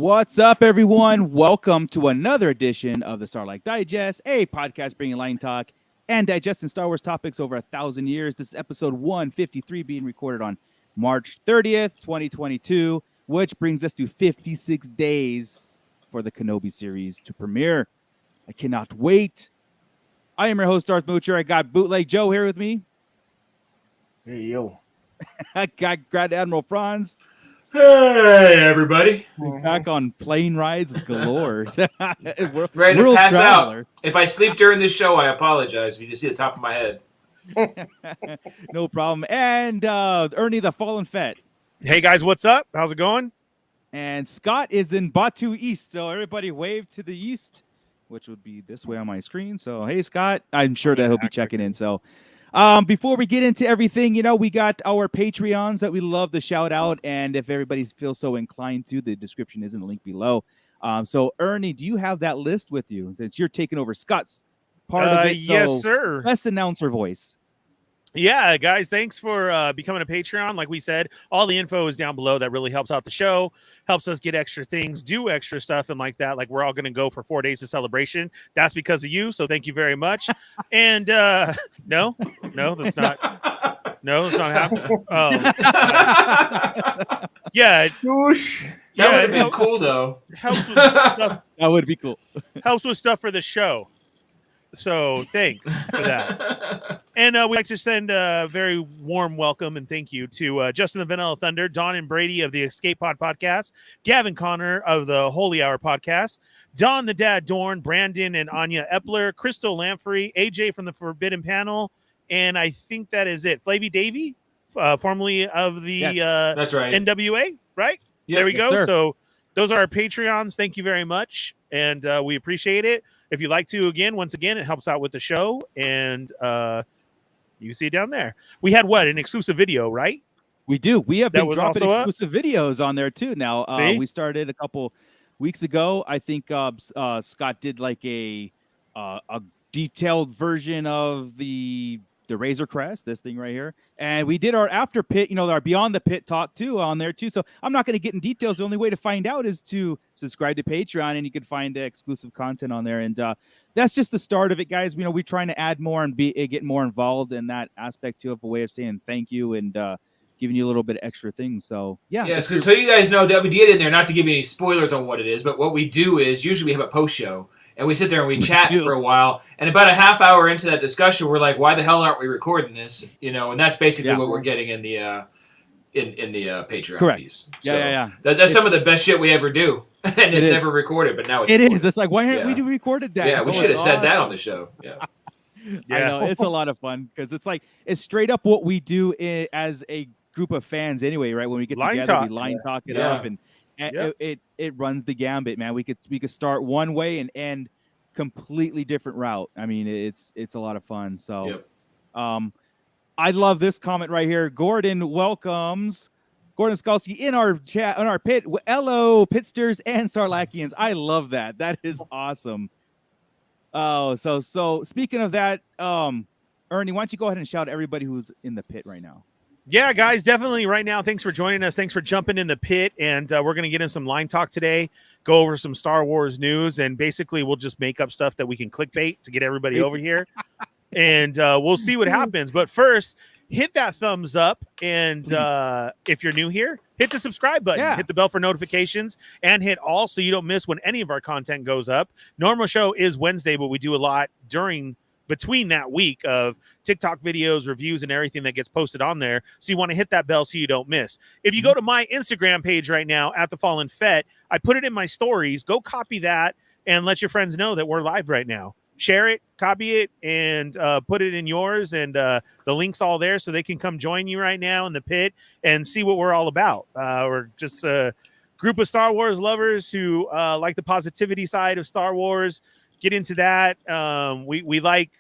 What's up, everyone? Welcome to another edition of the Starlight Digest, a podcast bringing line talk and digesting Star Wars topics over 1,000 years. This is episode 153 being recorded on March 30th, 2022, which brings us to 56 days for the Kenobi series to premiere. I cannot wait. I am your host, Darth Moocher. I got Bootleg Joe here with me. Hey, yo. I got Grand Admiral Franz. Hey, everybody. Back on plane rides galore. Ready to pass out. If I sleep during this show, I apologize. If you just see the top of my head. No problem. And Ernie the Fallen Fett. Hey, guys, what's up? How's it going? And Scott is in Batu East. So everybody wave to the east, which would be this way on my screen. So, hey, Scott. I'm sure that he'll be checking in. So, before we get into everything, we got our Patreons that we love to shout out. And if everybody feels so inclined to, the description is in the link below. So, Ernie, do you have that list with you? Since you're taking over Scott's part of it. So yes, sir. Let's announcer voice. Yeah, guys, thanks for becoming a Patreon. Like we said, all the info is down below. That really helps out the show, helps us get extra things, do extra stuff, and like that. Like we're all going to go for 4 days of celebration. That's because of you, so thank you very much. And no, that's not. No, it's not happening. Yeah. That would have been cool, though. Helps with stuff. That would be cool. Helps with stuff for the show. So thanks for that. And we'd like to send a very warm welcome and thank you to Justin the Vanilla Thunder, Don and Brady of the Escape Pod podcast, Gavin Connor of the Holy Hour podcast, Don the Dad Dorn, Brandon and Anya Epler, Crystal Lamprey, AJ from the Forbidden Panel, and I think that is it. Flavy Davey, formerly of the that's right. NWA, right? Yep. There we go. Yes, So those are our Patreons. Thank you very much. And we appreciate it. If you'd like to, once again, it helps out with the show. And you see it down there. We had an exclusive video, right? We do. We have been dropping also exclusive videos on there too. Now, we started a couple weeks ago. I think Scott did like a detailed version of the Razor Crest, this thing right here. And we did our after pit, our Beyond the Pit talk too on there too. So I'm not going to get in details. The only way to find out is to subscribe to Patreon, and you can find exclusive content on there. And that's just the start of it, guys. We're trying to add more and get more involved in that aspect too, of a way of saying thank you and giving you a little bit of extra things. So yeah. Yes, so you guys know that we did in there, not to give you any spoilers on what it is, but what we do is usually we have a post show. And we sit there and we chat for a while. And about a half hour into that discussion, we're like, why the hell aren't we recording this? And that's basically what we're getting in the Patreon piece. Yeah. That's some of the best shit we ever do. And it's never recorded, but now it's recorded. It's like, why haven't we recorded that? Yeah, we should have said that on the show. Yeah. I know. It's a lot of fun because it's straight up what we do as a group of fans anyway, right? When we get together, we line talk it up and it runs the gambit, man. We could start one way and end completely different route. I mean, it's a lot of fun. So, I love this comment right here. Gordon welcomes Gordon Skalski in our chat on our pit. Hello, Pitsters and Sarlakians. I love that. That is awesome. Oh, so speaking of that, Ernie, why don't you go ahead and shout out everybody who's in the pit right now? Yeah, guys, definitely right now. Thanks for joining us. Thanks for jumping in the pit. And we're going to get in some line talk today, go over some Star Wars news, and basically we'll just make up stuff that we can clickbait to get everybody over here. And we'll see what happens. But first, hit that thumbs up. And if you're new here, hit the subscribe button, hit the bell for notifications, and hit all so you don't miss when any of our content goes up. Normal show is Wednesday, but we do a lot between that week of TikTok videos, reviews, and everything that gets posted on there. So you want to hit that bell so you don't miss. If you go to my Instagram page right now, at the Fallen Fett, I put it in my stories. Go copy that and let your friends know that we're live right now. Share it, copy it, and put it in yours. And the link's all there so they can come join you right now in the pit and see what we're all about. We're just a group of Star Wars lovers who like the positivity side of Star Wars. Get into that. We like,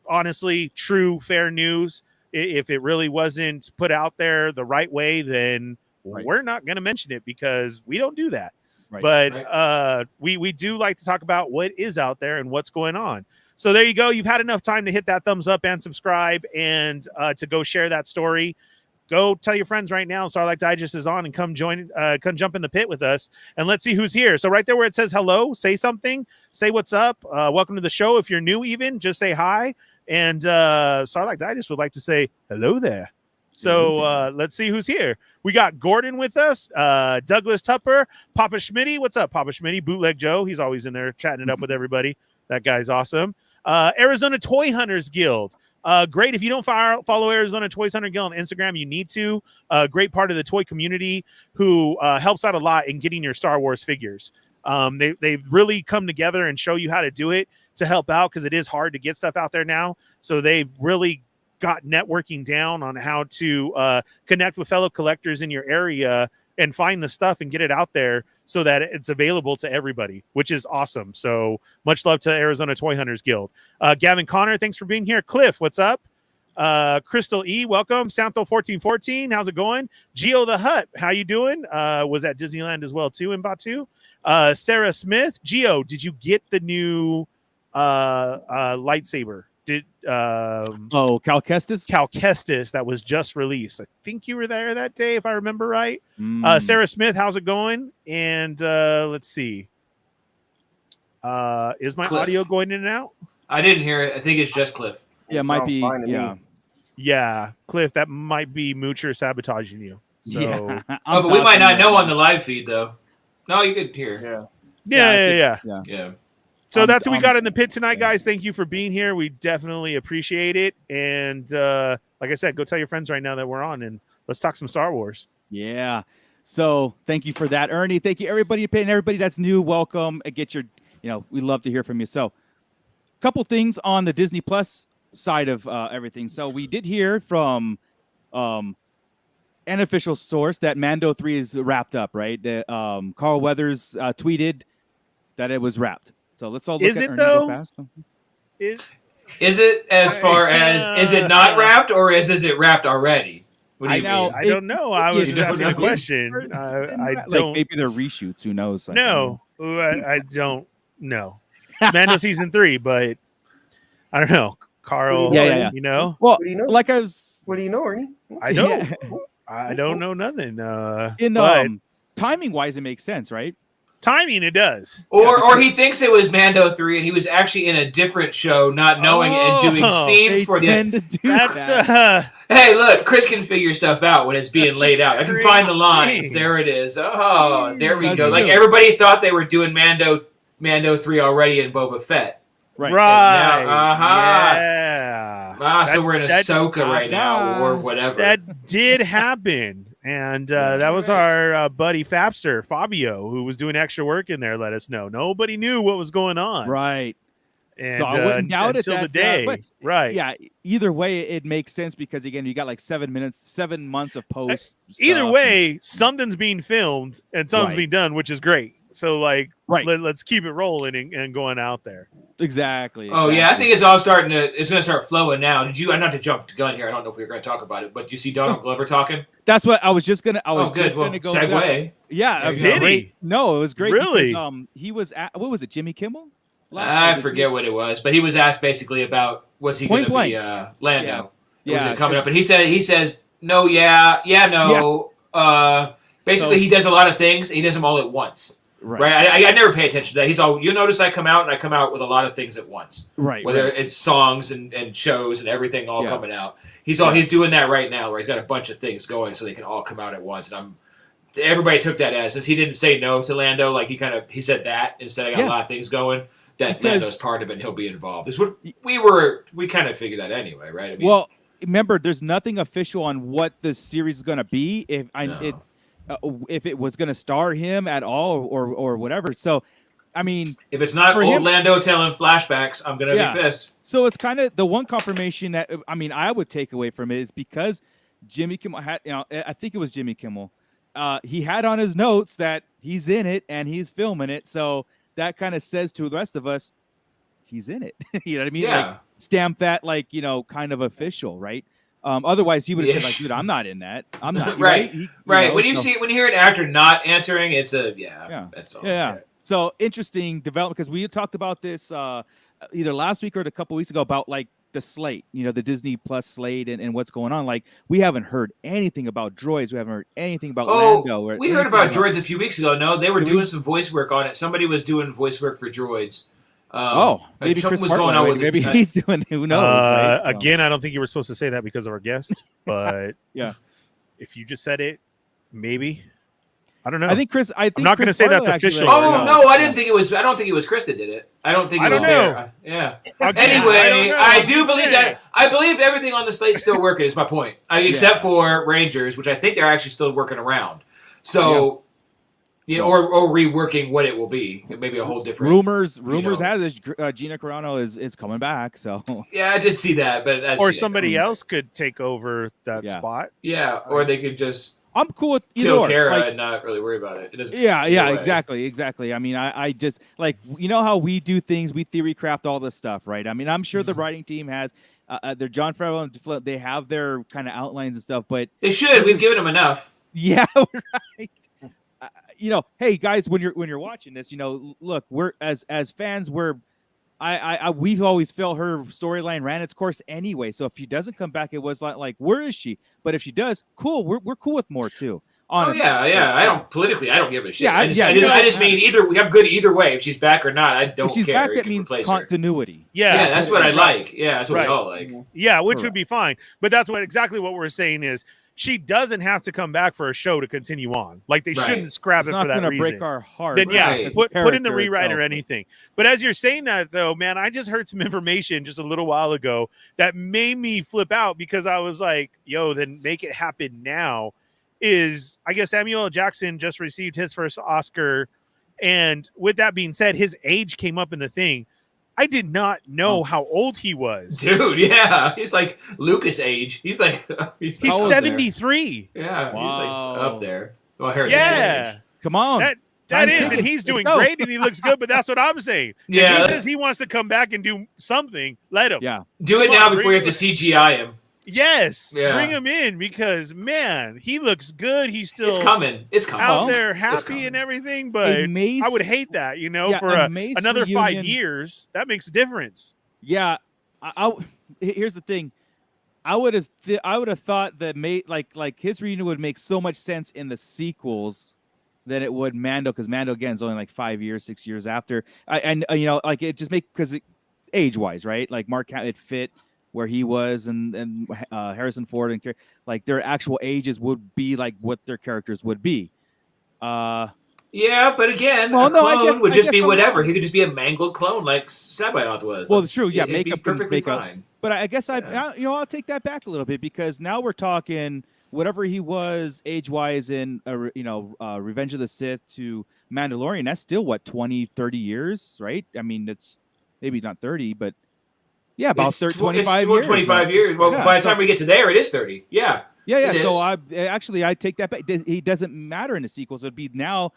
honestly, true, fair news. If it really wasn't put out there the right way, then we're not going to mention it because we don't do that. Right. But we do like to talk about what is out there and what's going on. So there you go. You've had enough time to hit that thumbs up and subscribe and to go share that story. go tell your friends right now. Starlight Digest is on, and come jump in the pit with us, and let's see who's here. So right there where it says hello, say something, say what's up. Welcome to the show. If you're new, even just say hi. And Starlight Digest would like to say hello there. So let's see who's here. We got Gordon with us, Douglas Tupper, Papa Schmitty. What's up, Papa Schmitty? Bootleg Joe. He's always in there chatting it up with everybody. That guy's awesome. Arizona Toy Hunters Guild. Great. If you don't follow Arizona Toy Hunter Guild on Instagram, you need to. Great part of the toy community who helps out a lot in getting your Star Wars figures. They've really come together and show you how to do it to help out, because it is hard to get stuff out there now. So they've really got networking down on how to connect with fellow collectors in your area and find the stuff and get it out there so that it's available to everybody, which is awesome. So much love to Arizona Toy Hunters Guild. Gavin Connor, thanks for being here. Cliff, what's up? Crystal E, welcome. Santo 1414, how's it going? Geo the Hut, how you doing? Was at Disneyland as well too in Batu. Sarah Smith, Geo, did you get the new lightsaber? Cal Kestis that was just released. I think you were there that day, if I remember right. Sarah Smith, how's it going? And let's see. Is my Cliff. audio going in and out? I didn't hear it. I think it's just Cliff. Yeah, it might be. Yeah, Cliff, that might be Moocher sabotaging you. So, yeah. But we might not know on the live feed though. No, you could hear. Yeah. So that's who we got in the pit tonight, guys. Thank you for being here. We definitely appreciate it. And like I said, go tell your friends right now that we're on, and let's talk some Star Wars. Yeah. So thank you for that, Ernie. Thank you, everybody, and everybody that's new. Welcome. And get your, we'd love to hear from you. So a couple things on the Disney Plus side of everything. So we did hear from an official source that Mando 3 is wrapped up, right? Carl Weathers tweeted that it was wrapped. So let's all look is at it Ernie though? Fast. Is it as far as is it not wrapped, or is it wrapped already? What do you mean? I don't know. I was just asking a question. I don't. Maybe they're reshoots. Who knows? No, I don't know. Mando season 3, but I don't know. Carl, yeah. You know. What Well, do you know? like I was. What do you know, Ernie? I don't. I don't know nothing. But timing wise, it makes sense, right? Timing, it does. Or he thinks it was Mando 3 and he was actually in a different show, not knowing it and doing scenes for the end. Hey, look, Chris can figure stuff out when it's being laid out. I can find the lines. There it is. Oh, there we go. Like everybody thought they were doing Mando 3 already in Boba Fett. Right. Yeah. So we're in Ahsoka right now or whatever. That did happen. And that was our buddy Fabster, Fabio, who was doing extra work in there, let us know. Nobody knew what was going on. Right. And so I wouldn't doubt until it the day. But, right. Yeah. Either way, it makes sense because, again, you got like 7 months of post. Either way, something's being filmed and something's being done, which is great. So, let's keep it rolling and going out there. Exactly. Oh, yeah. I think it's all it's going to start flowing now. Not to jump the gun here. I don't know if we were going to talk about it, but you see Donald Glover talking? That's what I was just going to. Good. Well, go segue. Yeah. Did he? No, it was great. Really? Because, he was at, what was it, Jimmy Kimmel? I forget what it was, but he was asked basically about was he going to be Lando? Yeah. Was it coming up? And he says no, no. Basically, he does a lot of things. He does them all at once. Right. I never pay attention to that. You'll notice I come out with a lot of things at once. Right. Whether it's songs and shows and everything all coming out. He's doing that right now where he's got a bunch of things going so they can all come out at once. And everybody took that as, since he didn't say no to Lando, like he said that instead of got a lot of things going, that Lando's part of it and he'll be involved. It's what we kind of figured that anyway, right? I mean, well, remember, there's nothing official on what the series is going to be. If it was going to star him at all or whatever. So, I mean, if it's not old Lando telling flashbacks, I'm going to be pissed. So it's kind of the one confirmation that, I would take away from it is because Jimmy Kimmel had, I think it was Jimmy Kimmel. He had on his notes that he's in it and he's filming it. So that kind of says to the rest of us, he's in it. You know what I mean? Yeah. Like, stamp that kind of official, right? Otherwise, he would have said, like, dude, I'm not in that. I'm not. Right. When you hear an actor not answering, it's that's all. Yeah. So interesting development because we had talked about this either last week or a couple weeks ago about like the slate, the Disney Plus slate and what's going on. Like, we haven't heard anything about droids. We haven't heard anything about Lando. We heard about droids a few weeks ago. No, they were doing some voice work on it. Somebody was doing voice work for droids. Maybe something Chris was going on with maybe he's doing. Who knows? Right? Again, I don't think you were supposed to say that because of our guest, but yeah, if you just said it, maybe. I don't know. I'm not going to say that's official. I didn't think it was. I don't think it was Chris that did it. I don't think it was there. Yeah. Anyway, I do believe that. I believe everything on the slate's still working. Is my point. Except for Rangers, which I think they're actually still working around. So. Yeah, or reworking what it will be. It may be a whole different. Rumors have this. Gina Carano is coming back. So yeah, I did see that, but somebody else could take over that spot. Yeah, or they could just. I'm cool with kill Kara and not really worry about it. It doesn't. Yeah, exactly. I mean, I just how we do things. We theory craft all this stuff, right? I mean, I'm sure the writing team has. Their John Favreau and they have their kind of outlines and stuff, but they should. We've given them enough. Yeah, right. Hey guys, when you're watching this, look, we're as fans, we've always felt her storyline ran its course anyway. So if she doesn't come back, it was like where is she? But if she does, cool. We're cool with more too. Honestly. Oh yeah. I don't give a shit. Yeah, I just mean I'm good either way. If she's back or not, I don't care. If she's back, that means continuity. Yeah, that's what I like. Yeah, that's what we all like. Yeah, which would be fine. But that's exactly what we're saying is. She doesn't have to come back for a show to continue on. Like they shouldn't scrap it for that reason. It's not going to break our heart. Then put in the rewrite or anything. But as you're saying that though, man, I just heard some information just a little while ago that made me flip out because I was like, "Yo, then make it happen now." I guess Samuel L. Jackson just received his first Oscar, and with that being said, his age came up in the thing. I did not know how old he was. Dude, yeah. He's like Lucas age. He's 73. Yeah, wow. He's like up there. Well, Harrison age. Come on. That is, and he's doing great and he looks good, but that's what I'm saying. Yeah. If he says he wants to come back and do something, let him. Yeah. Do it now before you have to CGI him. Yes, bring him in because man, he looks good. He's still it's coming out there, happy and everything. But I would hate that, for another 5 years. That makes a difference. Yeah, here's the thing. I would have thought that like his reunion would make so much sense in the sequels than it would Mando, because Mando again is only like 5 years, 6 years after. Like it just because age wise, right? Like Mark it fit. Where he was and Harrison Ford and like their actual ages would be like what their characters would be. Yeah, but again, a clone would just be whatever. He could just be a mangled clone like Sabayoth was. Well, true. Yeah, makeup be perfectly fine. But I guess I'll take that back a little bit because now we're talking whatever he was age wise in Revenge of the Sith to Mandalorian. That's still what 20, 30 years, right? I mean, it's maybe not 30, but. Yeah, about 25 years. 25 years. Well, by the time we get to there, it is 30. Yeah. Yeah. So I take that back. He doesn't matter in the sequels. It'd be now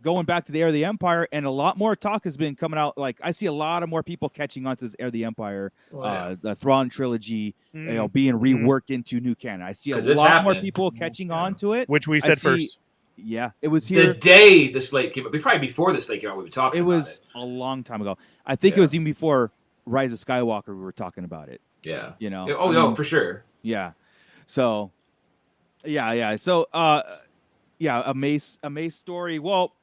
going back to the Heir of the Empire, and a lot more talk has been coming out. Like I see a lot of more people catching on to this Heir of the Empire, the Thrawn trilogy, being reworked into new canon. I see a lot more people catching on to it, which we said first. Yeah, it was here the day the slate came out. Probably before the slate came out, we were talking. It was a long time ago. I think it was even before Rise of Skywalker, we were talking about it. Yeah. For sure. Yeah. So, yeah. So, a Mace story. Well,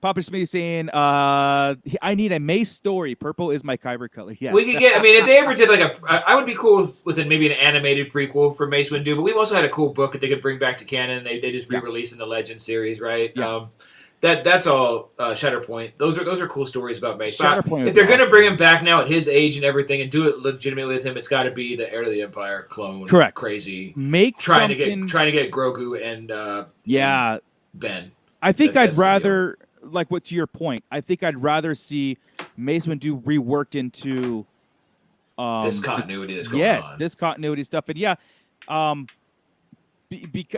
Papa Schmidt saying, I need a Mace story. Purple is my kyber color. Yeah. We could get, if they ever did I would be cool with maybe an animated prequel for Mace Windu, but we've also had a cool book that they could bring back to canon. They just re-released in the Legends series, right? Yeah. That's all Shatterpoint. Those are cool stories about Mace. If they're gonna bring him back now at his age and everything and do it legitimately with him, it's got to be the Heir of the Empire clone. Correct. Crazy. Trying to get Grogu and Ben. I think I'd rather to your point. I think I'd rather see Mace Windu reworked into this continuity that's going on. Yes, this continuity stuff, and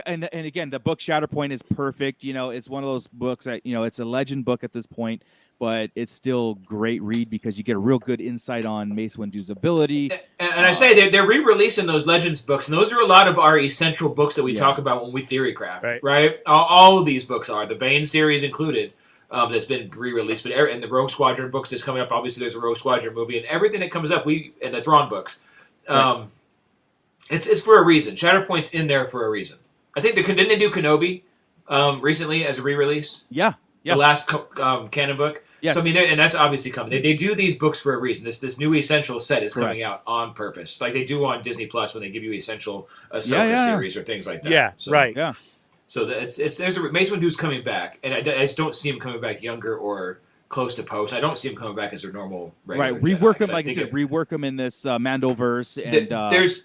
and again, the book Shatterpoint is perfect. It's one of those books that it's a legend book at this point, but it's still great read because you get a real good insight on Mace Windu's ability. And I say they're re-releasing those Legends books, and those are a lot of our essential books that we talk about when we theory craft, right? All of these books are the Bane series included. that's been re-released. But and the Rogue Squadron books is coming up. Obviously, there's a Rogue Squadron movie, and everything that comes up, and the Thrawn books, it's for a reason. Shatterpoint's in there for a reason. I think didn't they do Kenobi recently as a re-release? Yeah. The last canon book. Yes. So I mean, and that's obviously coming. They do these books for a reason. This new Essential set is coming out on purpose, like they do on Disney Plus when they give you Essential Ahsoka series or things like that. Yeah, so, right. Yeah. So there's a Mace Windu's coming back, and I just don't see him coming back younger or close to post. I don't see him coming back as their normal regular rework Jedi, him, like I said, rework him in this Mandoverse. And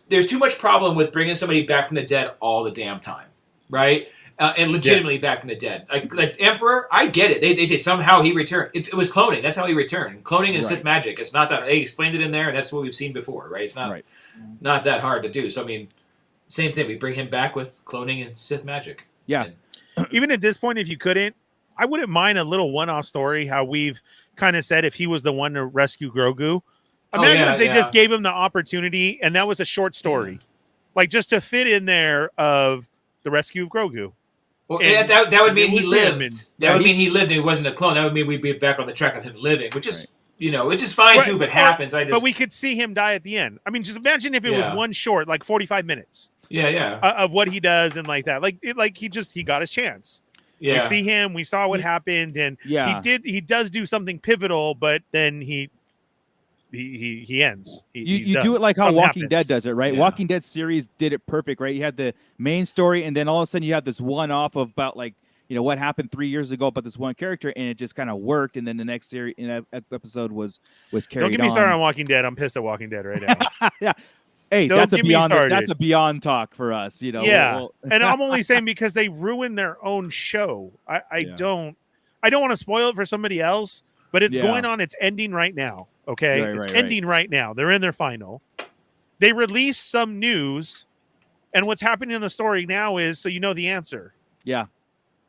there's too much problem with bringing somebody back from the dead all the damn time, right? And legitimately back from the dead. Like Emperor, I get it. They say somehow he returned. It was cloning. That's how he returned. Cloning and Sith magic. It's not that they explained it in there, and that's what we've seen before, right? It's not that hard to do. So I mean, same thing. We bring him back with cloning and Sith magic. Yeah. Even at this point, if you couldn't, I wouldn't mind a little one-off story. How we've kind of said if he was the one to rescue Grogu. Imagine if they just gave him the opportunity, and that was a short story, like just to fit in there of the rescue of Grogu. Well, that would mean he lived. That would mean he lived and he wasn't a clone. That would mean we'd be back on the track of him living, which is, which is fine too, but happens. But we could see him die at the end. I mean, just imagine if it was one short, like 45 minutes. Of what he does and like that. He got his chance. Yeah. We see him, we saw what happened, and he does do something pivotal, but then he ends. You do it like how Walking Dead does it, right? Yeah. Walking Dead series did it perfect, right? You had the main story, and then all of a sudden you have this one-off of about what happened 3 years ago about this one character, and it just kind of worked. And then the next series episode was carried on. Don't get me started on Walking Dead. I'm pissed at Walking Dead right now. Yeah. Hey, that's a beyond talk for us, Yeah, and I'm only saying because they ruined their own show. I don't want to spoil it for somebody else, but it's going on. It's ending right now. Okay, it's ending right now. They're in their final. They released some news, and what's happening in the story now is so you know the answer. Yeah,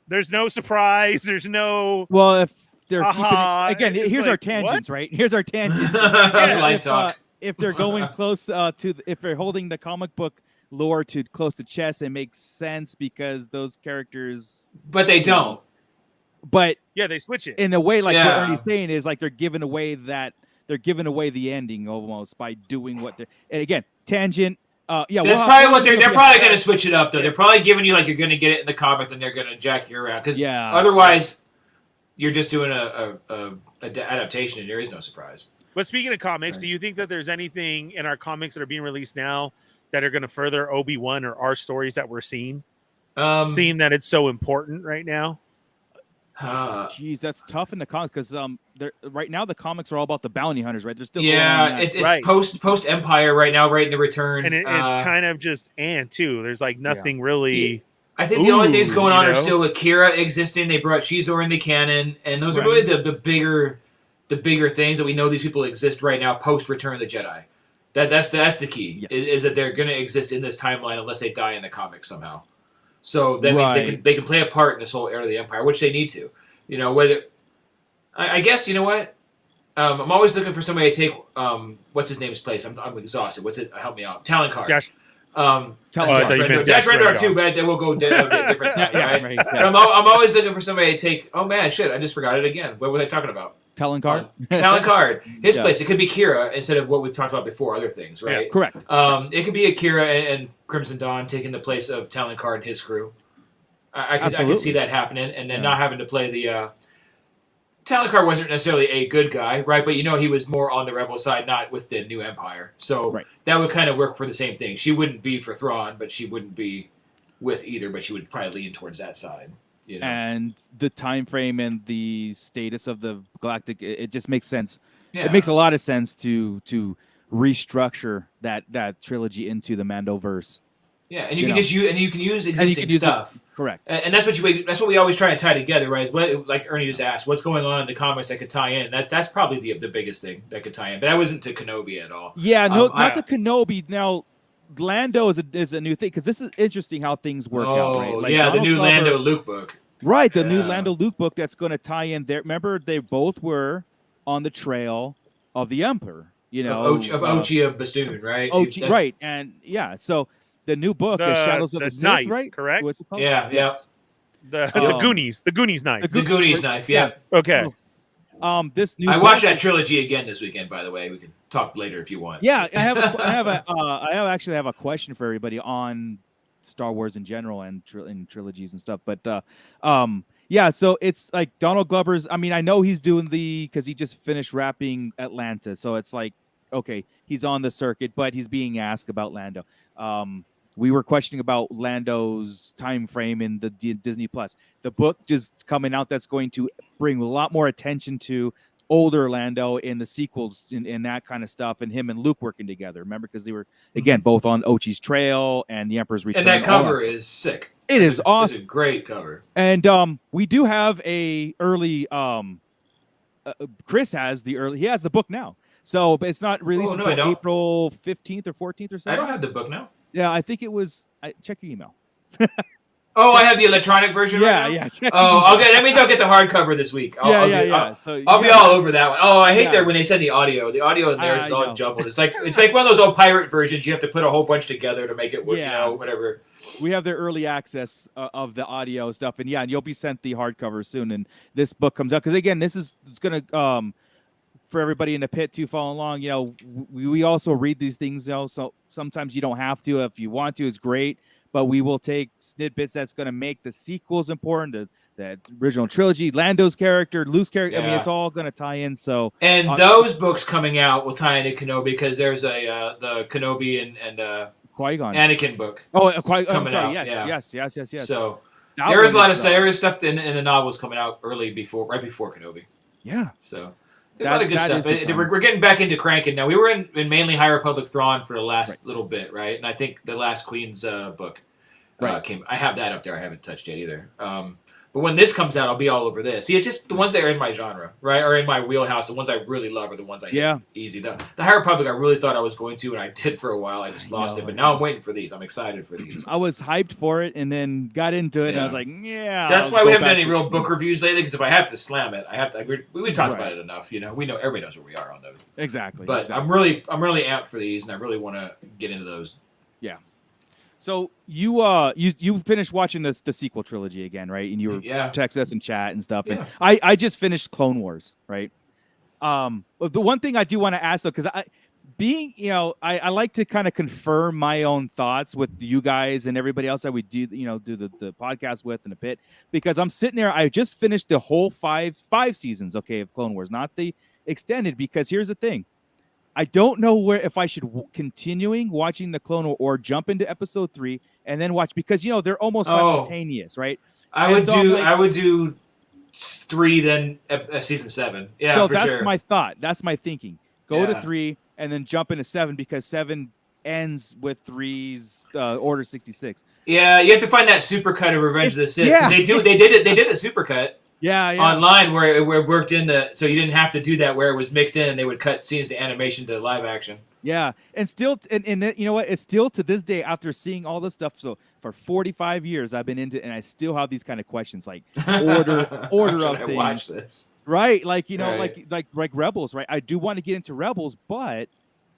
there's no surprise. There's no if they're keeping it, here's our tangents, right? Here's our tangents. Light talk. If they're going close if they're holding the comic book lore to close to chest, it makes sense because those characters. But they don't. But they switch it in a way, like what Ernie's saying is like they're giving away the ending almost by doing what they're. And again, tangent. That's probably what they're probably going to switch it up though. They're probably giving you like you're going to get it in the comic, then they're going to jack you around because otherwise you're just doing a adaptation and there is no surprise. But speaking of comics, do you think that there's anything in our comics that are being released now that are going to further Obi-Wan or our stories that we're seeing? Seeing that it's so important right now? Geez, that's tough in the comics because right now the comics are all about the bounty hunters, right? They're still it's post Empire right now, right in the Return, and it's kind of just too. There's like nothing really. I think the only things going on are still with Kira existing. They brought Shizor into canon, and those are really the bigger things that we know these people exist right now post Return of the Jedi. That's the key is that they're going to exist in this timeline unless they die in the comics somehow. So that means they can play a part in this whole era of the Empire, which they need to. Whether I guess what I'm always looking for somebody to take what's his name's place. I'm exhausted. Help me out. Talon Card. Dash Rendar too, but we'll go different time. Right? But I'm always looking for somebody to take. Oh man, shit! I just forgot it again. What was I talking about? Talon Card. Talon Card. His place. It could be Kira instead of what we've talked about before. Other things, right? Yeah, correct. It could be Akira and Crimson Dawn taking the place of Talon Card and his crew. I could see that happening, and then not having to play the. Talon Card wasn't necessarily a good guy, right? But he was more on the rebel side, not with the new Empire. So that would kind of work for the same thing. She wouldn't be for Thrawn, but she wouldn't be with either. But she would probably lean towards that side. And the time frame and the status of the galactic, it just makes sense. Yeah. It makes a lot of sense to restructure that trilogy into the Mandoverse. Yeah, and you can use existing stuff. Correct. And that's what we always try to tie together, right? Is what, like Ernie just asked, what's going on in the comics that could tie in? That's probably the biggest thing that could tie in. But I wasn't to Kenobi at all. Yeah, not to Kenobi. Now, Lando is a new thing because this is interesting how things work out. Right? Like the new Lando Luke book. Right, the new Lando Luke book that's going to tie in there. Remember, they both were on the trail of the Emperor. Ochi of Bastoon, right? Ochi, right, and so. The new book, The Shadows of the Sith, Knife, right? Correct. What's it called? Yeah. The Goonies. The Goonies knife. The Goonies knife. Yeah. Okay. This new. I watched that trilogy again this weekend. By the way, we can talk later if you want. Yeah, I actually have a question for everybody on Star Wars in general and trilogies and stuff. But yeah, so it's like Donald Glover's. I mean, I know he's doing because he just finished wrapping Atlanta, so it's like, okay, he's on the circuit, but he's being asked about Lando. We were questioning about Lando's time frame in the Disney Plus. The book just coming out that's going to bring a lot more attention to older Lando in the sequels and that kind of stuff, and him and Luke working together. Remember, because they were again both on Ochi's Trail and the Emperor's Return. And that cover is sick. It is awesome. It's a great cover. And we do have a early. Chris has the early. He has the book now, so but it's not released until April 15th or 14th or something. I don't have the book now. Yeah, I think it was. Check your email. Oh, I have the electronic version. Yeah, right now? Oh, okay. That means I'll get the hardcover this week. I'll be all over that one. Oh, I hate that when they send the audio. The audio in there is all jumbled. It's like one of those old pirate versions. You have to put a whole bunch together to make it work. Yeah. You know, whatever. We have the early access of the audio stuff, and and you'll be sent the hardcover soon. And this book comes out because again, it's gonna for everybody in the pit to follow along. You know, we also read these things. You know, so sometimes you don't have to. If you want to, it's great. But we will take snippets that's going to make the sequels important, the original trilogy, Lando's character, Luke's character. Yeah. I mean, it's all going to tie in. So, and those books coming out will tie into Kenobi because there's the Kenobi and Qui-Gon Anakin book. Oh, coming out. Yes. So there is a lot of stuff. There is stuff in the novels coming out right before Kenobi. Yeah. So. There's a lot of good stuff. We're getting back into cranking now. We were in mainly High Republic Thrawn for the last little bit, right? And I think the Last Queen's book came. I have that up there. I haven't touched yet either. But when this comes out, I'll be all over this. See, it's just the ones that are in my genre, right, or in my wheelhouse. The ones I really love are the ones I hit easy. The High Republic, I really thought I was going to, and I did for a while. I just lost it. But now I'm waiting for these. I'm excited for these. I was hyped for it, and then got into it, and I was like, yeah. That's why we haven't done any real book reviews lately, because if I have to slam it, I have to. We talked about it enough. You know, we know everybody knows where we are on those. Exactly. But I'm really amped for these, and I really want to get into those. Yeah. So you finished watching the sequel trilogy again, right? And you were text us and chat and stuff. And I just finished Clone Wars, right? The one thing I do want to ask though, because I like to kind of confirm my own thoughts with you guys and everybody else that we do the podcast with in a bit, because I'm sitting there. I just finished the whole five seasons, of Clone Wars, not the extended. Because here's the thing. I don't know if I should continuing watching the Clone Wars or jump into episode 3 and then watch, because they're almost simultaneous, right? I would do 3 then season 7. Yeah, so for that's sure. my thought. That's my thinking. Go to 3 and then jump into 7, because 7 ends with 3's Order 66. Yeah, you have to find that supercut of Revenge of the Sith. Yeah. They did a supercut. Yeah. Online where it worked in so you didn't have to do that, where it was mixed in and they would cut scenes to animation to live action. Yeah, and still, and you know what? It's still to this day, after seeing all this stuff. So for 45 years, I've been into it, and I still have these kind of questions, like order of things. Watch this, right? Like like Rebels, right? I do want to get into Rebels, but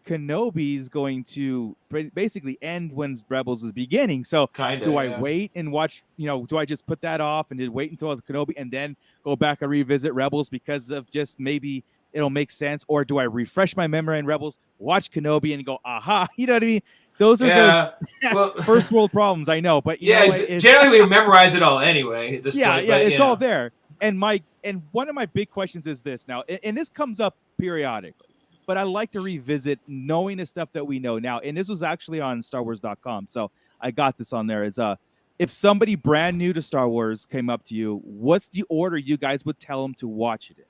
Kenobi's going to basically end when Rebels is beginning. So do I wait and watch, do I just put that off and just wait until it's Kenobi and then go back and revisit Rebels because of just maybe it'll make sense? Or do I refresh my memory in Rebels, watch Kenobi and go, aha, you know what I mean? Those are those first world problems, I know. But generally we memorize it all anyway at this point. Yeah, it's all there. And one of my big questions is this now, and this comes up periodically, but I like to revisit knowing the stuff that we know now. And this was actually on StarWars.com. So I got this on there. Is if somebody brand new to Star Wars came up to you, what's the order you guys would tell them to watch it in?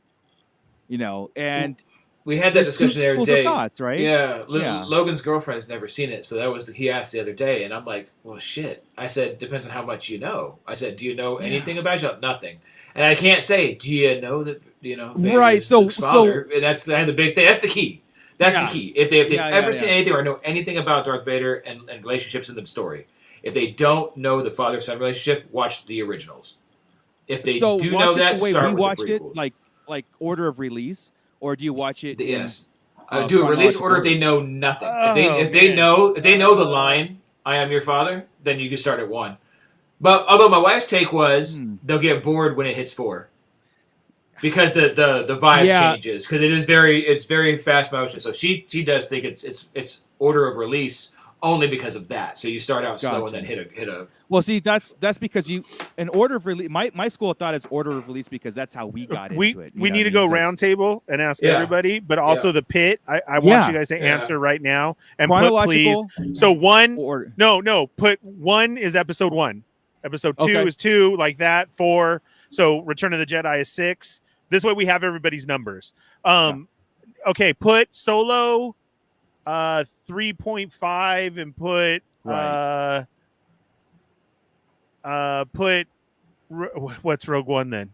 And we had that discussion the other day. Thoughts, right? Yeah. Logan's girlfriend has never seen it. So he asked the other day. And I'm like, well, shit. I said, depends on how much you know. I said, do you know anything about it? Nothing. And I can't say, do you know that, right. So and that's the big thing. That's the key. That's the key. If they've ever seen anything or know anything about Darth Vader and relationships in the story, if they don't know the father-son relationship, watch the originals. If they do know that, start with the prequels. It like order of release, or do you watch it? Yes. Do a release order if they know nothing. If they know the line, "I am your father," then you can start at 1. But although my wife's take was they'll get bored when it hits 4. Because the vibe changes, because it's very fast motion. So she does think it's order of release only because of that. So you start out slow and then hit a. Well, see, that's because an order of release. My school thought it's order of release because that's how we got into it. We need to go round table and ask everybody, but also the pit. I want you guys to answer right now and put please. So put 1 is episode 1. Episode 2 is 2, like that. 4. So Return of the Jedi is 6. This way we have everybody's numbers. Okay, put Solo 3.5 and put put what's Rogue One then?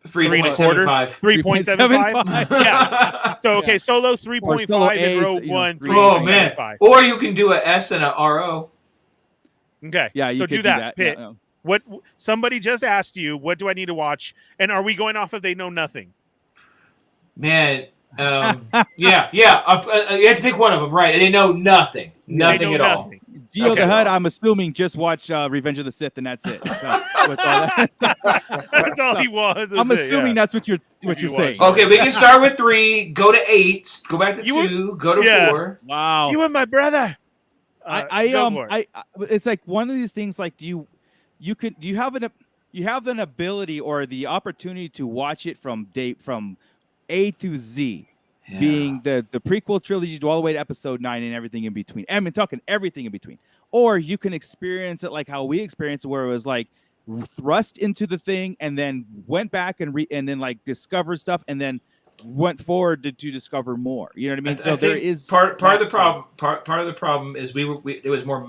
3.75. 3.75. Yeah. So Solo 3.5 and Rogue One 3.75. Oh man! Or you can do a S and a RO. Okay. Yeah. You so do that. Pit. Yeah. What somebody just asked you, what do I need to watch? And are we going off of they know nothing? Man, yeah. You have to pick one of them, right? They know nothing at all. Geo the Hutt, I'm assuming just watch Revenge of the Sith and that's it. So, that's all he wants. I'm assuming that's what you're saying. Okay, we can start with 3, go to 8, go back to 2, go to 4. Wow. You and my brother. It's like one of these things. Like, you have an ability or the opportunity to watch it from A to Z, being the prequel trilogy all the way to episode 9 and everything in between. I mean, talking everything in between. Or you can experience it like how we experienced it, where it was like thrust into the thing and then went back and then like discovered stuff and then went forward to discover more. You know what I mean? So there is part of the problem. Part of the problem is it was more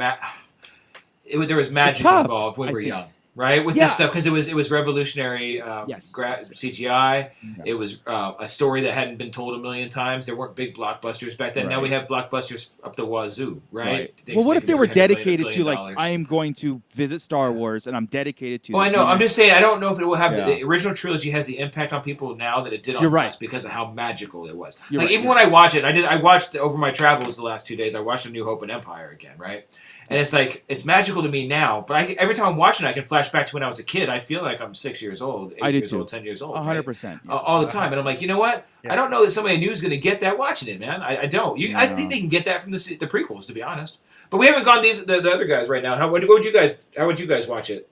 there was magic involved when we were young. Right, with this stuff, because it was revolutionary CGI. Yeah. It was a story that hadn't been told a million times. There weren't big blockbusters back then. Right. Now we have blockbusters up the wazoo, right? Well, what if they were dedicated to like, I am going to visit Star Wars and I'm dedicated to. Oh, I know. I'm just saying, I don't know if it will have the original trilogy has the impact on people now that it did on us because of how magical it was. Even when I watch it, I watched over my travels the last 2 days. I watched A New Hope and Empire again, right? And it's like, it's magical to me now, but every time I'm watching it, I can flash back to when I was a kid. I feel like I'm 6 years old, 8 years old, 10 years old. 100%. Right? All the time. And I'm like, you know what? Yeah. I don't know that somebody new is going to get that watching it, man. I don't. I think they can get that from the prequels, to be honest. But we haven't gone the other guys right now. How would you guys watch it?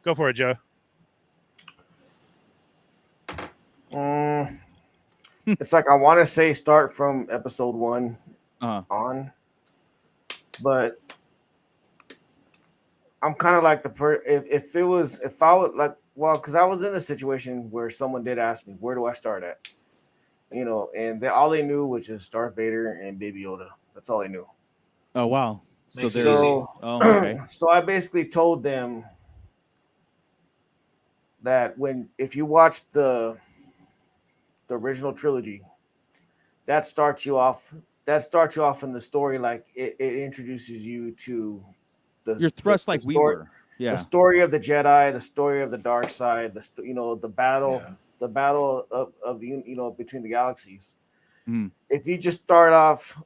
Go for it, Joe. It's like I want to say start from episode 1 on, but I'm kind of like if I was like, well, because I was in a situation where someone did ask me, where do I start at? You know, and all they knew was just Darth Vader and Baby Yoda. That's all they knew. Oh, wow. So I basically told them that if you watch the original trilogy, that starts you off in the story, like it introduces you to your thrust, like we were. Yeah. The story of the Jedi, the story of the dark side, the battle, the battle of the between the galaxies. Mm. If you just start off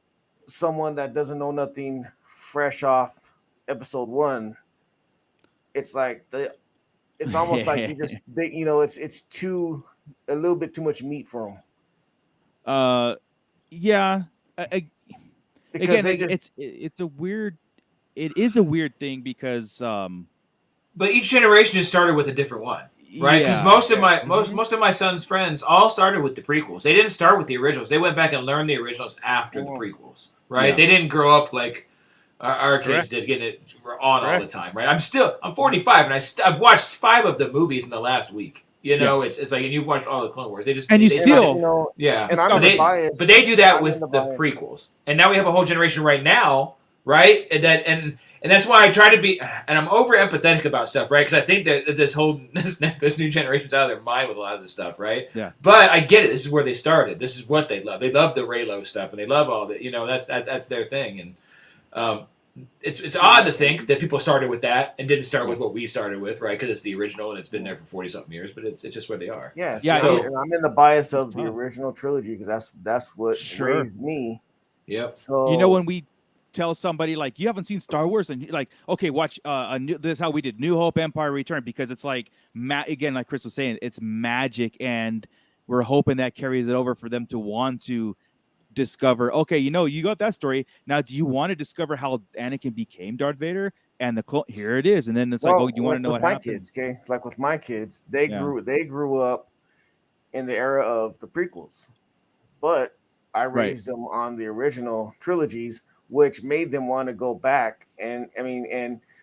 someone that doesn't know nothing, fresh off episode 1, it's like it's almost like it's a little bit too much meat for them. It is a weird thing because but each generation has started with a different one, right? Because most of my son's friends all started with the prequels. They didn't start with the originals. They went back and learned the originals after the prequels, right? Yeah. They didn't grow up like our kids did, getting it on all the time, right? I'm 45 and I've watched 5 of the movies in the last week. You know, it's like, and you've watched all the Clone Wars. They and but they do that with the prequels, and now we have a whole generation right now. Right, and that's why I try to be, and I'm over empathetic about stuff, right? Because I think that this new generation's out of their mind with a lot of this stuff, right? Yeah. But I get it. This is where they started. This is what they love. They love the Reylo stuff, and they love all that. You know, that's their thing. And it's odd to think that people started with that and didn't start with what we started with, right? Because it's the original and it's been there for 40-something years. But it's just where they are. Yeah. So I'm in the bias of the original trilogy because that's what raised me. Yep. So when we tell somebody like you haven't seen Star Wars and like, okay, watch this is how we did New Hope, Empire Return, because it's like again, like Chris was saying, it's magic, and we're hoping that carries it over for them to want to discover, okay, you got that story. Now, do you want to discover how Anakin became Darth Vader? And here it is. And then it's like, oh, you want to know what happened? Kids, okay? Like with my kids, they grew up in the era of the prequels, but I raised them on the original trilogies, which made them want to go back and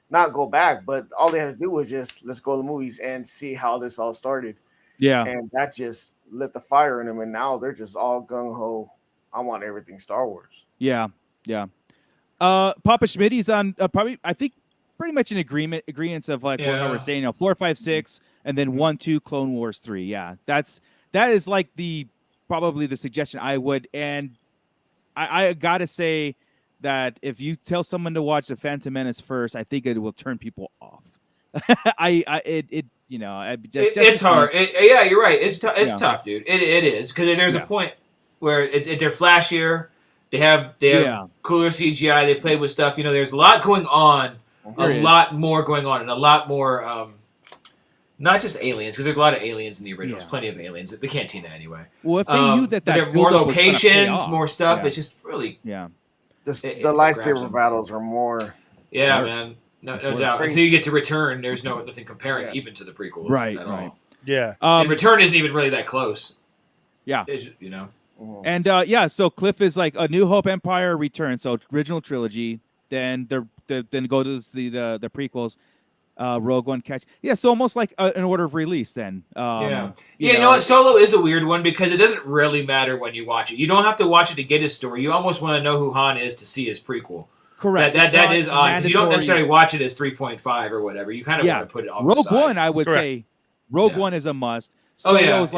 not go back, but all they had to do was just let's go to the movies and see how this all started. Yeah, and that just lit the fire in them, and now they're just all gung ho. I want everything Star Wars. Yeah. Papa Schmitty's on probably, I think, pretty much in agreements of like what we're saying. 4, 5, 6, and then 1, 2, Clone Wars 3. Yeah, that is like probably the suggestion I would. And I gotta say that if you tell someone to watch The Phantom Menace first, I think it will turn people off. It's hard. Yeah, you're right. It's tough, dude. It is, because there's a point where they're flashier. They have cooler CGI. They play with stuff. There's a lot going on. A lot more going on, and a lot more. Not just aliens, because there's a lot of aliens in the originals. Plenty of aliens. The Cantina, anyway. Well, if they knew that there are more locations, more stuff. It's just really the lightsaber battles are more. Yeah, man. No doubt. Until you get to Return, there's nothing comparing even to the prequels. Right. All. Yeah. And Return isn't even really that close. Yeah. And so Cliff is like A New Hope, Empire Return, so original trilogy. Then then go to the prequels, Rogue One, Catch. Yeah, so almost like an order of release. Then. You know what? Solo is a weird one because it doesn't really matter when you watch it. You don't have to watch it to get his story. You almost want to know who Han is to see his prequel. Correct. That is odd, because you don't necessarily watch it as 3.5 or whatever. You kind of want to put it on Rogue the side. One, I would say. Rogue One is a must. Solo's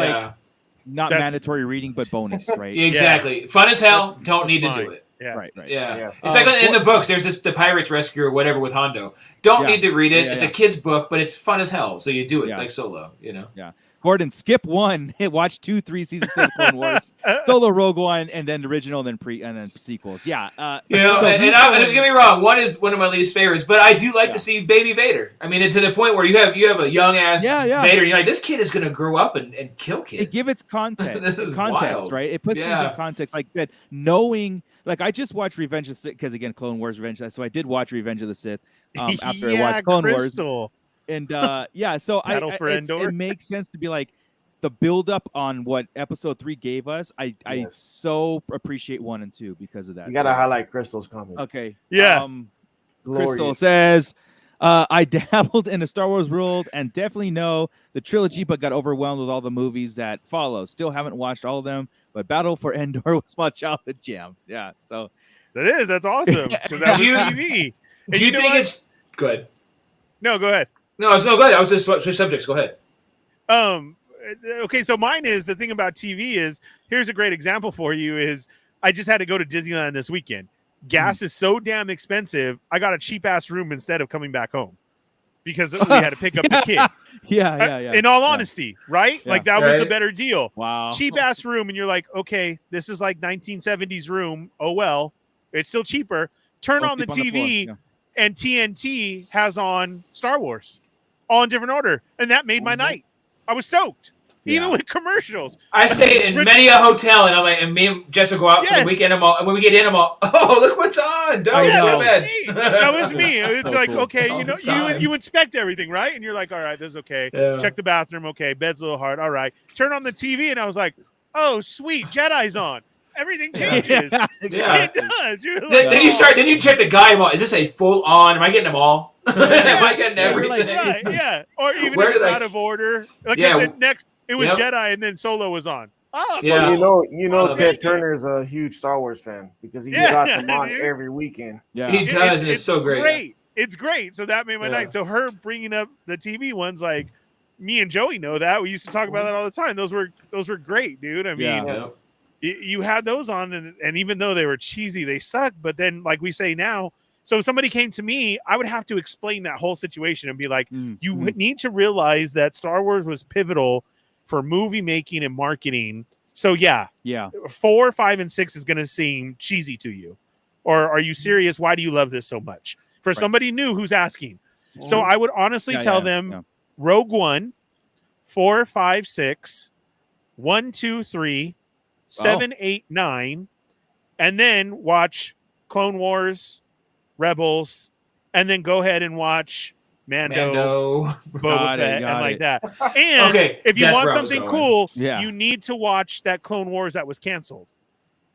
not mandatory reading, but bonus, right? Exactly. Fun as hell. Don't need to do it. Yeah. Right. Yeah. It's like in the books, there's the Pirates Rescue or whatever with Hondo. Don't need to read it. It's a kid's book, but it's fun as hell. So you do it like Solo, Yeah. Gordon, skip 1, watch 2, 3 seasons of Clone Wars, Solo, Rogue One, and then original, and then sequels. Yeah. And don't get me wrong, 1 is one of my least favorites, but I do like to see Baby Vader. I mean, to the point where you have a young ass Vader, and you're like, this kid is going to grow up and kill kids. It gives its context. This is wild. Right? It puts things in context. Like I said, knowing. Like, I just watched Revenge of the Sith, because, again, Clone Wars, Revenge. So I did watch Revenge of the Sith after I watched Clone Wars. And, so it makes sense to be like, the build-up on what Episode 3 gave us, I so appreciate 1 and 2 because of that. You got to highlight Crystal's comment. Okay. Yeah. Crystal says, I dabbled in the Star Wars world and definitely know the trilogy, but got overwhelmed with all the movies that follow. Still haven't watched all of them, but Battle for Endor was my childhood jam. Yeah, so that's awesome, because that was TV. Do you think it's good? No, go ahead. No, go ahead. I was just switch subjects. Go ahead. Okay, so mine is, the thing about TV is, here's a great example for you, is I just had to go to Disneyland this weekend. Gas is so damn expensive, I got a cheap ass room instead of coming back home because we had to pick up the kid. Yeah. In all honesty, right? Yeah. Like, that was the better deal. Wow. Cheap ass room, and you're like, okay, this is like 1970s room. Oh well, it's still cheaper. Turn on the TV, and TNT has on Star Wars, all in different order, and that made my night. I was stoked, even with commercials. I stayed in many a hotel, and I'm like, and me and Jessica go out for the weekend. And when we get in, I'm all, oh, look what's on! Don't go to bed. That was me. It's so like, cool. Okay, you inspect everything, right? And you're like, all right, this is okay. Yeah. Check the bathroom. Okay, bed's a little hard. All right, turn on the TV, and I was like, oh, sweet, Jedi's on. Everything changes. It does. You're like, then you check the guy. Is this a full on? Am I getting them all? Am I getting everything? Right, or even if it's out of order. Like next, it was Jedi, and then Solo was on. Oh, so you know, Ted Turner is a huge Star Wars fan because he got them on every weekend. Yeah, he does, and it's so great. It's great. So that made my night. So her bringing up the TV ones, like, me and Joey know that. We used to talk about that all the time. Those were great, dude. I mean, you had those on, and even though they were cheesy, they sucked. But then, like we say now, so if somebody came to me, I would have to explain that whole situation and be like, you need to realize that Star Wars was pivotal for movie making and marketing. So 4, 5, and 6 is going to seem cheesy to you. Or are you serious? Why do you love this so much? For somebody new who's asking. So I would honestly tell them Rogue One, 4, 5, 6, 1, 2, 3, 7, 8, 9, and then watch Clone Wars, Rebels, and then go ahead and watch Mando. Boba Fett, and like that. And if you want something cool, you need to watch that Clone Wars that was canceled.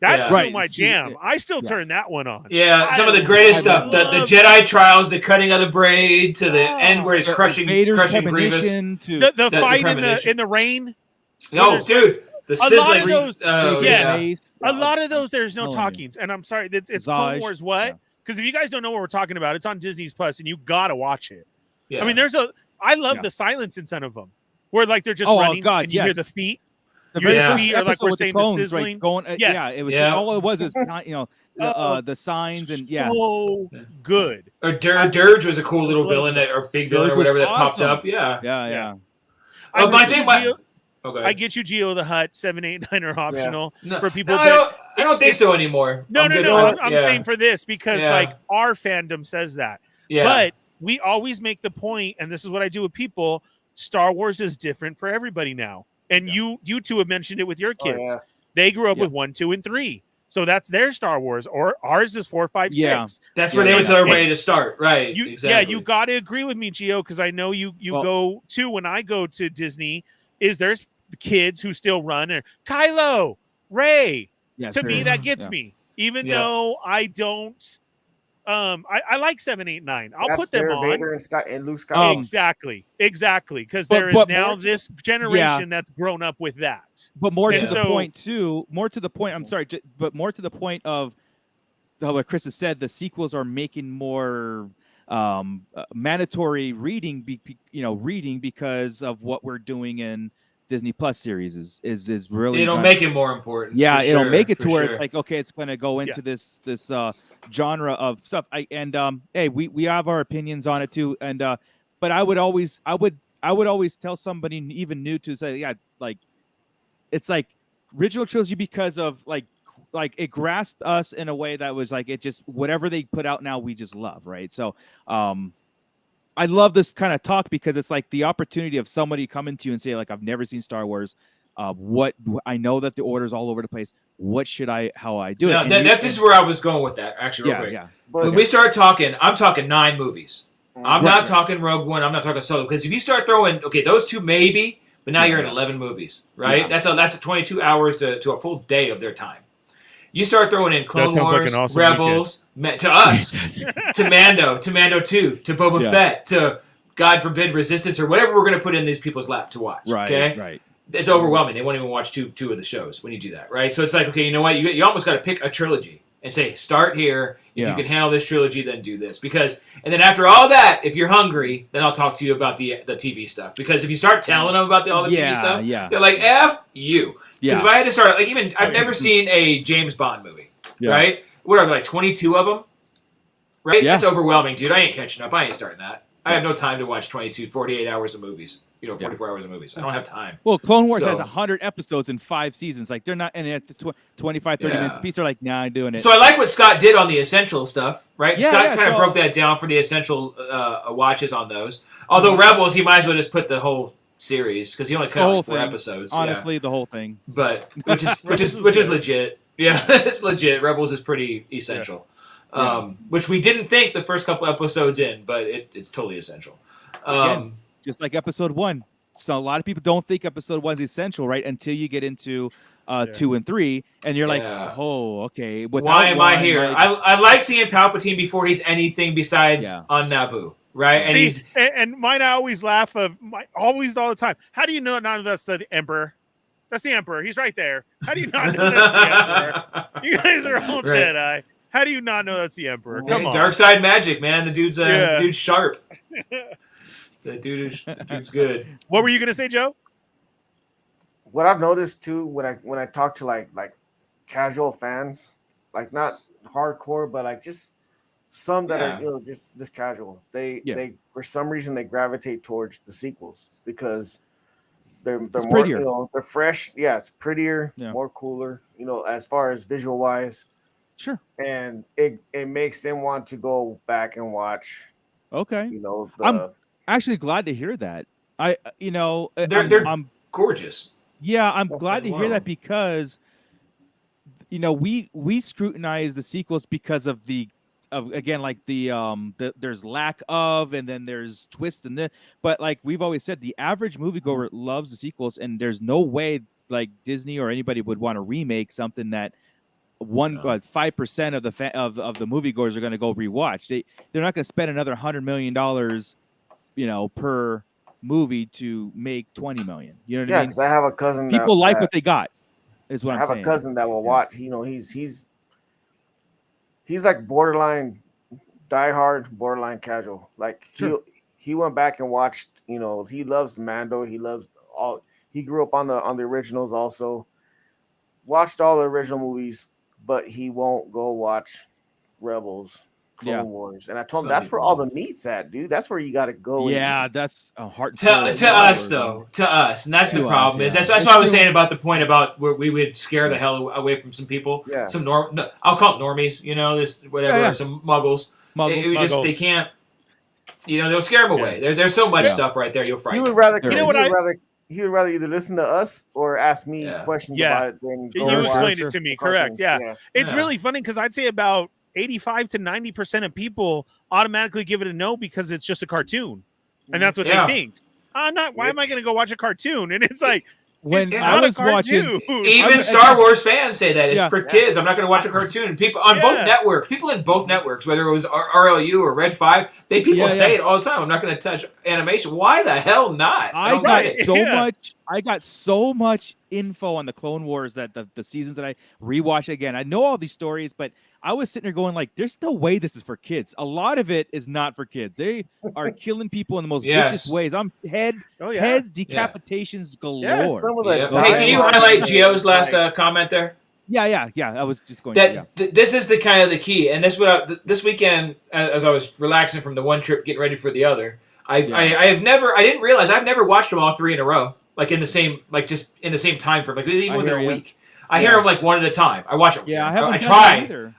That's still my jam. I still turn that one on. Yeah, some of the greatest stuff. The Jedi trials, the cutting of the braid to the end where he's crushing Grievous. The fight in the rain. Oh, dude. The sizzling. A lot of those, there's no talkings. And I'm sorry, it's Clone Wars what? Because if you guys don't know what we're talking about, it's on Disney Plus, and you got to watch it. Yeah. I mean, I love the silence in some of them, where like they're just running and you hear the feet. The very feet are like we're saying the sizzling. Right? It was all it was is the signs and so good. Or Dirge was a cool little villain or big villain or whatever that popped up. Yeah. I get you, Geo the Hutt. 7, 8, 9 are optional for people. I don't think so anymore. No. I'm saying for this because like our fandom says that. Yeah. But we always make the point, and this is what I do with people. Star Wars is different for everybody now. And you two have mentioned it with your kids. Oh, yeah. They grew up with 1, 2, and 3. So that's their Star Wars. Or ours is 4, 5, 6. That's where they would tell everybody to start. Right. Exactly. Yeah, you got to agree with me, Gio, because I know you go to, when I go to Disney, there's kids who still run. Or Kylo, Rey. Yeah, to me, that gets me. Even though I don't... I like 7, 8, 9. I'll put them on. Vader and Luke Skywalker. Exactly. Because there is now this generation that's grown up with that. But more to the point too. More to the point. I'm sorry, but more to the point of what Chris has said. The sequels are making more mandatory reading. Reading because of what we're doing in Disney Plus series is really it'll make it more important. Yeah, it'll make it to where it's like, okay, it's going to go into this genre of stuff. Hey, we have our opinions on it too, and but I would always tell somebody even new to say, like it's like original trilogy because of like it grasped us in a way that was like it just whatever they put out now we just love, right? So I love this kind of talk because it's like the opportunity of somebody coming to you and say, like, I've never seen Star Wars. What I know that the order's all over the place. What should how I do it? This is where I was going with that, actually, real quick. Yeah. When we start talking, I'm talking 9 movies. I'm not talking Rogue One. I'm not talking Solo. Because if you start throwing, those 2 maybe, but now you're at 11 movies, right? Yeah. That's 22 hours to a full day of their time. You start throwing in Clone Wars, like awesome Rebels, to us, to Mando 2, to Boba Fett, to, God forbid, Resistance, or whatever we're going to put in these people's lap to watch. Right. It's overwhelming. They won't even watch two of the shows when you do that, right? So it's like, okay, you know what? You almost got to pick a trilogy and say, start here. If you can handle this trilogy, then do this. And then after all that, if you're hungry, then I'll talk to you about the TV stuff. Because if you start telling them about all the TV stuff, they're like, F you. Because if I had to start, like even, I've never seen a James Bond movie, right? What are there, like 22 of them? Right? That's overwhelming, dude. I ain't catching up. I ain't starting that. I have no time to watch 48 hours of movies. 44 hours of movies. I don't have time. Well, Clone Wars has 100 episodes in 5 seasons. Like, they're not in it at the 25, 30 minutes a piece. They're like, nah, I'm doing it. So I like what Scott did on the essential stuff, right? Scott kind of broke that down for the essential watches on those. Although Rebels, he might as well just put the whole series because he only cut like 4 episodes. Honestly, the whole thing. But which is legit. Yeah, it's legit. Rebels is pretty essential. Which we didn't think the first couple episodes in, but it's totally essential. Again, just like episode 1. So a lot of people don't think episode 1 is essential, right? Until you get into 2 and 3, and you're like, oh, okay. Why am I here? I like seeing Palpatine before he's anything besides on Naboo, right? And and mine, I always laugh always all the time. How do you know not that's the Emperor? That's the Emperor. He's right there. How do you not know that's the Emperor? You guys are all Jedi. How do you not know that's the Emperor? Come on. Dark side magic, man. The dude's dude's sharp. The dude's good. What were you gonna say, Joe? What I've noticed too when I talk to like casual fans, like not hardcore, but like just some that are just casual. They for some reason they gravitate towards the sequels because they're more prettier. They're fresh. Yeah, it's prettier, more cooler. As far as visual wise. Sure. And it makes them want to go back and watch. Okay. You know, I'm actually glad to hear that. They're gorgeous. Yeah, I'm glad to hear that because we scrutinize the sequels because of again, like there's lack of, and then there's twists and this, but like we've always said, the average moviegoer loves the sequels, and there's no way like Disney or anybody would want to remake something that 5% of the of the moviegoers are going to go rewatch. They're not going to spend another $100 million, per movie to make 20 million. You know what I mean? Yeah, because I have a cousin. People like what they got. Is what I I'm have saying. A cousin that will watch. He's like borderline diehard, borderline casual. Like he went back and watched. He loves Mando. He loves all. He grew up on the originals also. Watched all the original movies, but he won't go watch Rebels, Clone Wars. And I told him that's where all the meat's at, dude. That's where you got to go. Yeah, that's a hard to us, though. To us, and that's the problem. Is that's what I was saying about the point about where we would scare the hell away from some people. Yeah. I'll call them normies. This whatever. Some muggles. Muggles. They can't. They'll scare them away. There's so much stuff right there. You'll frighten. He would rather. He would rather either listen to us or ask me questions about it. Than you explained it to me, correct? Yeah. It's really funny because I'd say about 85 to 90% of people automatically give it a no because it's just a cartoon, and that's what they think. Why am I going to go watch a cartoon? And it's like, when I was watching, even Star Wars fans say that it's for kids. I'm not going to watch a cartoon. People on both networks, people in both networks, whether it was RLU or Red 5, people say it all the time. I'm not going to touch animation. Why the hell not? I got so much info on the Clone Wars that the seasons that I rewatch again. I know all these stories, but I was sitting there going like, there's no way this is for kids. A lot of it is not for kids. They are killing people in the most vicious ways. Heads, decapitations galore. Yes, Hey, can you highlight Gio's last comment there? Yeah. I was just going this is the kind of the key. And this weekend, as I was relaxing from the one trip, getting ready for the other, I didn't realize I've never watched them all three in a row. Like in the same time frame, like even within a week. I hear them like one at a time. I watch them. Yeah,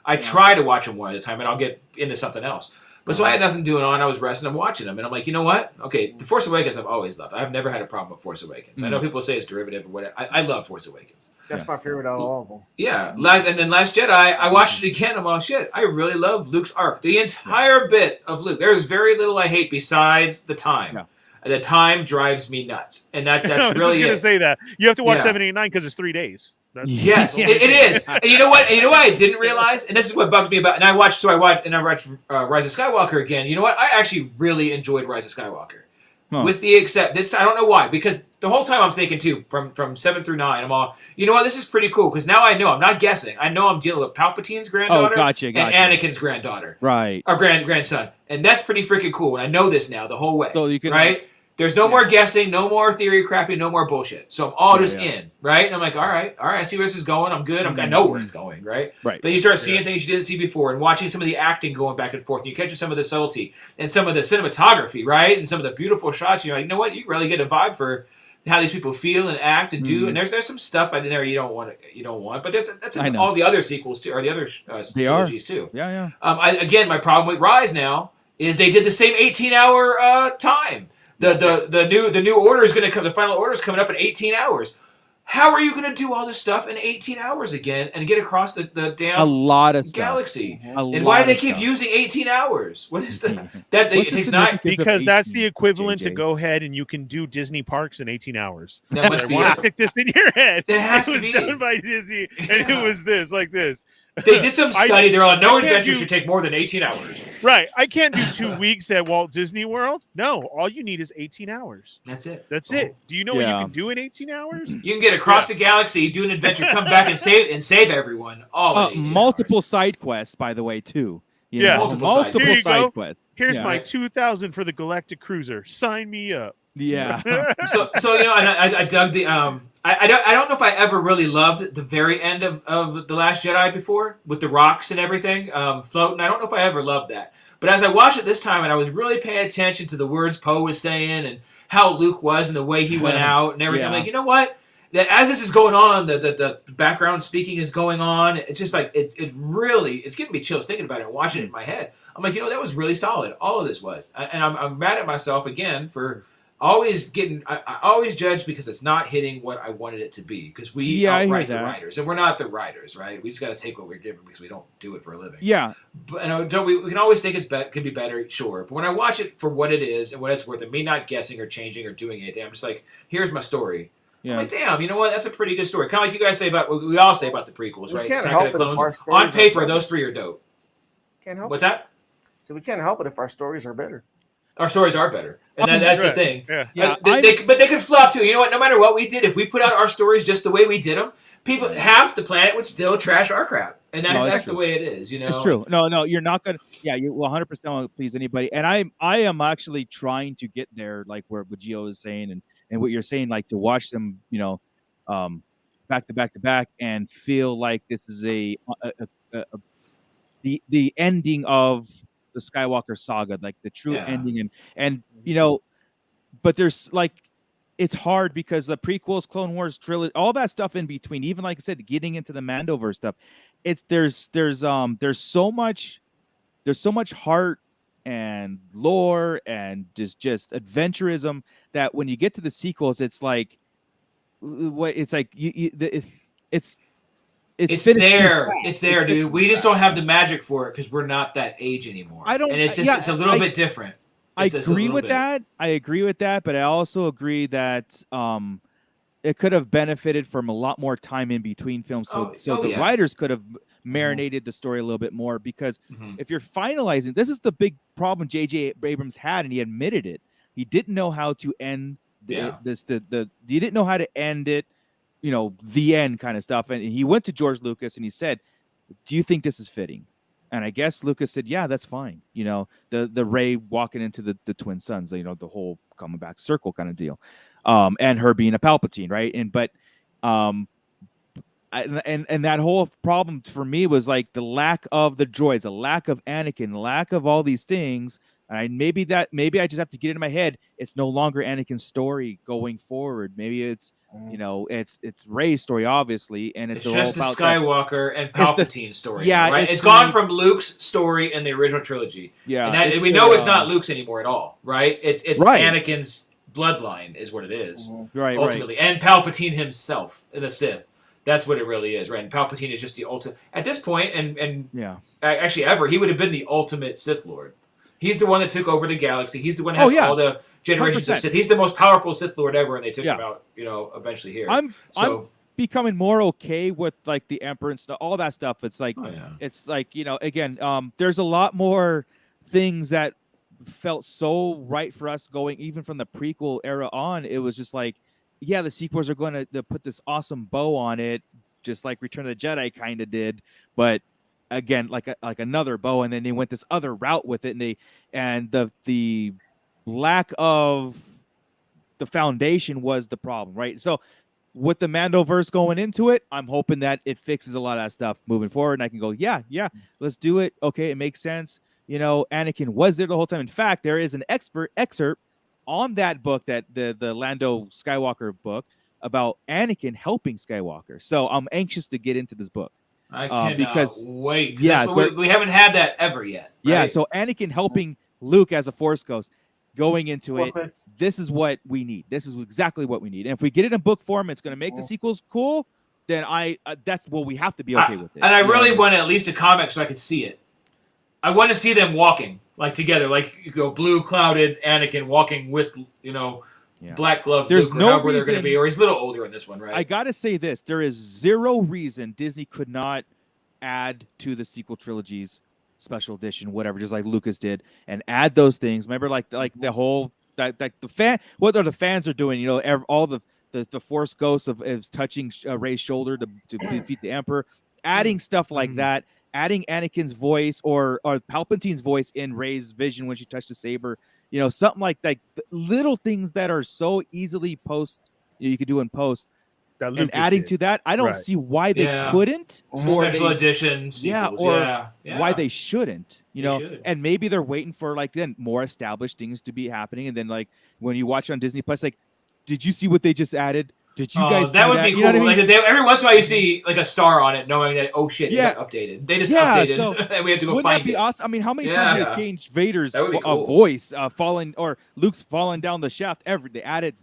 I try to watch them one at a time, and I'll get into something else. But so I had nothing doing on. I was resting. I'm watching them, and I'm like, you know what? Okay, The Force Awakens I've always loved. I've never had a problem with Force Awakens. I know people say it's derivative or whatever. I love Force Awakens. That's my favorite out of all of them. Yeah, and then Last Jedi, I watched it again. I'm like, shit, I really love Luke's arc. The entire bit of Luke. There's very little I hate besides the time. Yeah. The time drives me nuts, and that's really. I was just going to say that you have to watch 7, 8, 9 because it's 3 days. Yes, it is. And you know what? I didn't realize, and this is what bugs me about. And I watched Rise of Skywalker again. You know what? I actually really enjoyed Rise of Skywalker, with the I don't know why, because the whole time I'm thinking too, from 7 through 9, I'm all, you know what? This is pretty cool because now I know I'm not guessing. I know I'm dealing with Palpatine's granddaughter and Anakin's granddaughter, right? Or grandson, and that's pretty freaking cool. And I know this now the whole way. So you can right. There's no more guessing, no more theory crafting, no more bullshit. So I'm all just in, right? And I'm like, all right, I see where this is going. I'm good. I know where it's going, right? Right. Then you start seeing things you didn't see before and watching some of the acting going back and forth. And you catch some of the subtlety and some of the cinematography, right? And some of the beautiful shots. You're like, you know what? You really get a vibe for how these people feel and act and do. And there's some stuff in there you don't want, but that's in all the other sequels too, or the other trilogies too. Yeah. Again, my problem with Rise now is they did the same 18-hour time. The new order is going to come. The final order is coming up in 18 hours. How are you going to do all this stuff in 18 hours again and get across the damn a lot of galaxy? And why do they keep using 18 hours? What is that? It takes 9 because that's the equivalent to go ahead and you can do Disney parks in 18 hours. That must be stick this in your head. It has to be done by Disney, and it was this like this. They did some study. They're on no adventure should take more than 18 hours. Right. I can't do 2 weeks at Walt Disney World. No, all you need is 18 hours. That's it. That's it. Do you know what you can do in 18 hours? You can get across the galaxy, do an adventure, come back and save everyone. All in 18 multiple hours. Side quests, by the way, too. Multiple side quests. Here's my 2,000 for the Galactic Cruiser. Sign me up. Yeah. so and I dug the I don't know if I ever really loved the very end of The Last Jedi before with the rocks and everything floating. I don't know if I ever loved that. But as I watched it this time and I was really paying attention to the words Poe was saying and how Luke was and the way he went out and everything, I'm like, you know what? that as this is going on, the background speaking is going on. It's just like it really, it's giving me chills thinking about it and watching it in my head. I'm like, that was really solid. All of this was, and I'm mad at myself again for always getting. I always judge because it's not hitting what I wanted it to be, because we outright the writers, and we're not the writers, right? We just got to take what we're given because we don't do it for a living. Yeah, but we can always think could be better, sure. But when I watch it for what it is and what it's worth, and me not guessing or changing or doing anything, I'm just like, here's my story. Yeah. I'm like, damn, you know what? That's a pretty good story. Kind of like you guys say about what we all say about the prequels, right? Can't help Clones. On paper, those three are dope. Can't help. What's that? So we can't help it if our stories are better. Our stories are better, and that's the thing. Yeah. But they could flop too. You know what? No matter what we did, if we put out our stories just the way we did them, half the planet would still trash our crap, and that's the way it is. It's true. No, you're not gonna. Yeah, you 100% won't please anybody, and I am actually trying to get there, like what Gio is saying, and what you're saying, like to watch them, back to back to back, and feel like this is the ending of the Skywalker saga, like the true ending, and but there's like, it's hard because the prequels, Clone Wars trilogy, all that stuff in between, even like I said, getting into the Mandoverse stuff, there's so much heart and lore and just adventurism that when you get to the sequels, it's like it's there. It's there, dude. We just don't have the magic for it because we're not that age anymore. And it's just it's a little bit different. I agree with that. But I also agree that it could have benefited from a lot more time in between films, so the writers could have marinated the story a little bit more, because if you're finalizing, this is the big problem J.J. Abrams had, and he admitted it. He didn't know how to end he didn't know how to end it, the end kind of stuff. And he went to George Lucas and he said, do you think this is fitting? And I guess Lucas said, yeah, that's fine. The Rey walking into the twin sons, the whole coming back circle kind of deal. And her being a Palpatine, right? And that whole problem for me was like the lack of the droids, the lack of Anakin, the lack of all these things. And maybe I just have to get into my head. It's no longer Anakin's story going forward. Maybe it's it's Rey's story, obviously, and it's just the Skywalker and Palpatine story. Yeah, right. It's gone from Luke's story in the original trilogy. Yeah, and we know it's not Luke's anymore at all. Right. It's Anakin's bloodline is what it is. Right. Ultimately, and Palpatine himself in the Sith. That's what it really is, right? And Palpatine is just the ultimate at this point, and actually ever, he would have been the ultimate Sith Lord. He's the one that took over the galaxy. He's the one that has all the generations 100%. Of Sith. He's the most powerful Sith Lord ever, and they took him out, eventually here. I'm becoming more okay with like the Emperor and stuff, all that stuff. It's like it's like, again, there's a lot more things that felt so right for us going even from the prequel era on. It was just like, the sequels are going to put this awesome bow on it, just like Return of the Jedi kind of did, but again, like another bow, and then they went this other route with it, and the lack of the foundation was the problem, right? So with the Mandoverse going into it, I'm hoping that it fixes a lot of that stuff moving forward, and I can go, let's do it. Okay, it makes sense. Anakin was there the whole time. In fact, there is an excerpt on that book, that the Lando Skywalker book, about Anakin helping Skywalker. So I'm anxious to get into this book. I cannot wait. We haven't had that ever yet. Right? Yeah, so Anakin helping Luke as a Force ghost going into it. This is what we need. This is exactly what we need. And if we get it in book form, it's going to make the sequels cool. Then we have to be okay with it. And I really want at least a comic so I could see it. I want to see them walking like together, like blue clouded Anakin walking with Black glove There's Luke, no or however reason, they're going to be, or he's a little older in this one, right? I gotta say this: there is zero reason Disney could not add to the sequel trilogies special edition, whatever, just like Lucas did, and add those things. Remember, like the whole what the fans are doing. All the Force ghosts of touching Rey's shoulder to defeat the Emperor, adding stuff like that. Adding Anakin's voice or Palpatine's voice in Rey's vision when she touched the saber, something like that. Little things that are so easily you could do in post. That and adding to that, I don't see why they couldn't. Special edition sequels. Why they shouldn't. And maybe they're waiting for then more established things to be happening, and then when you watch on Disney Plus, did you see what they just added Did you guys? That would be cool. Every once in a while, you see like a star on it, knowing that it got updated. They just updated, and we have to go wouldn't find that be it. awesome? I mean, how many times did they change Vader's cool. voice falling or Luke's falling down the shaft? They add it,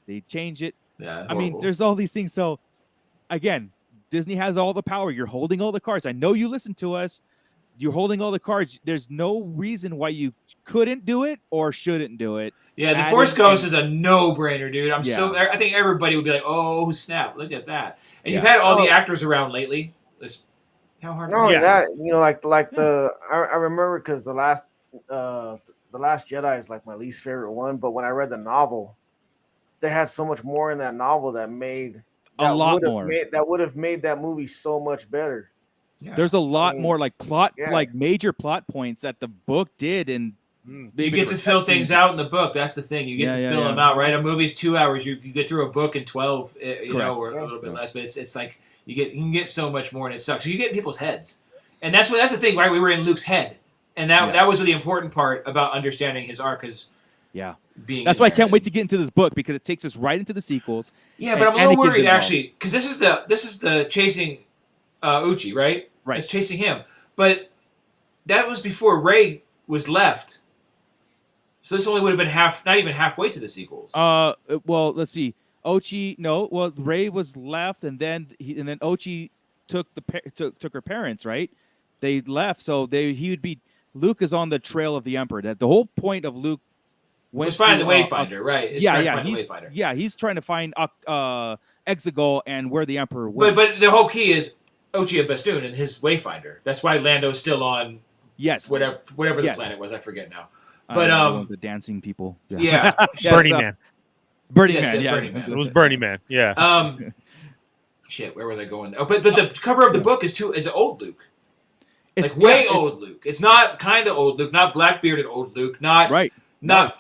they change it. Yeah, I mean, there's all these things. So again, Disney has all the power. You're holding all the cards. I know you listen to us. You're holding all the cards. There's no reason why you couldn't do it or shouldn't do it. Yeah, the Force Ghost is a no-brainer, dude. I think everybody would be like, "Oh, snap! Look at that!" And you've had all the actors around lately. How hard? No, that I remember because the Last Jedi is like my least favorite one. But when I read the novel, they had so much more in that novel that would have made that movie so much better. Yeah. There's a lot more like major plot points that the book did, and you get to fill things out in the book. That's the thing. You get to fill them out, right? A movie's 2 hours. You get through a book in 12, or a little bit less. But it's like you can get so much more, and it sucks. So you get in people's heads, and that's the thing, right? We were in Luke's head, and that was the important part about understanding his arc. That's why I can't wait to get into this book because it takes us right into the sequels. Yeah, but I'm a little worried actually because this is the chasing Uchi, right? Right. It's chasing him. But that was before Rey was left. So this only would have been not even halfway to the sequels. Well, let's see. Rey was left, and then Uchi took her parents, right? They left, so Luke is on the trail of the Emperor. That the whole point of Luke was finding the Wayfinder, right? He's trying to find Exegol and where the Emperor went. But the whole key is Ochia Bastoon and his Wayfinder. That's why Lando's still on. Yes. Whatever the planet was, I forget now. But the dancing people. Yeah. Burning Man. Burning Man. Yeah. Burning Man. It was Burning Man. Yeah. Shit. Where was I going? Oh, but the cover of the book is old Luke. It's way old Luke. It's not kind of old Luke. Not black-bearded old Luke. Not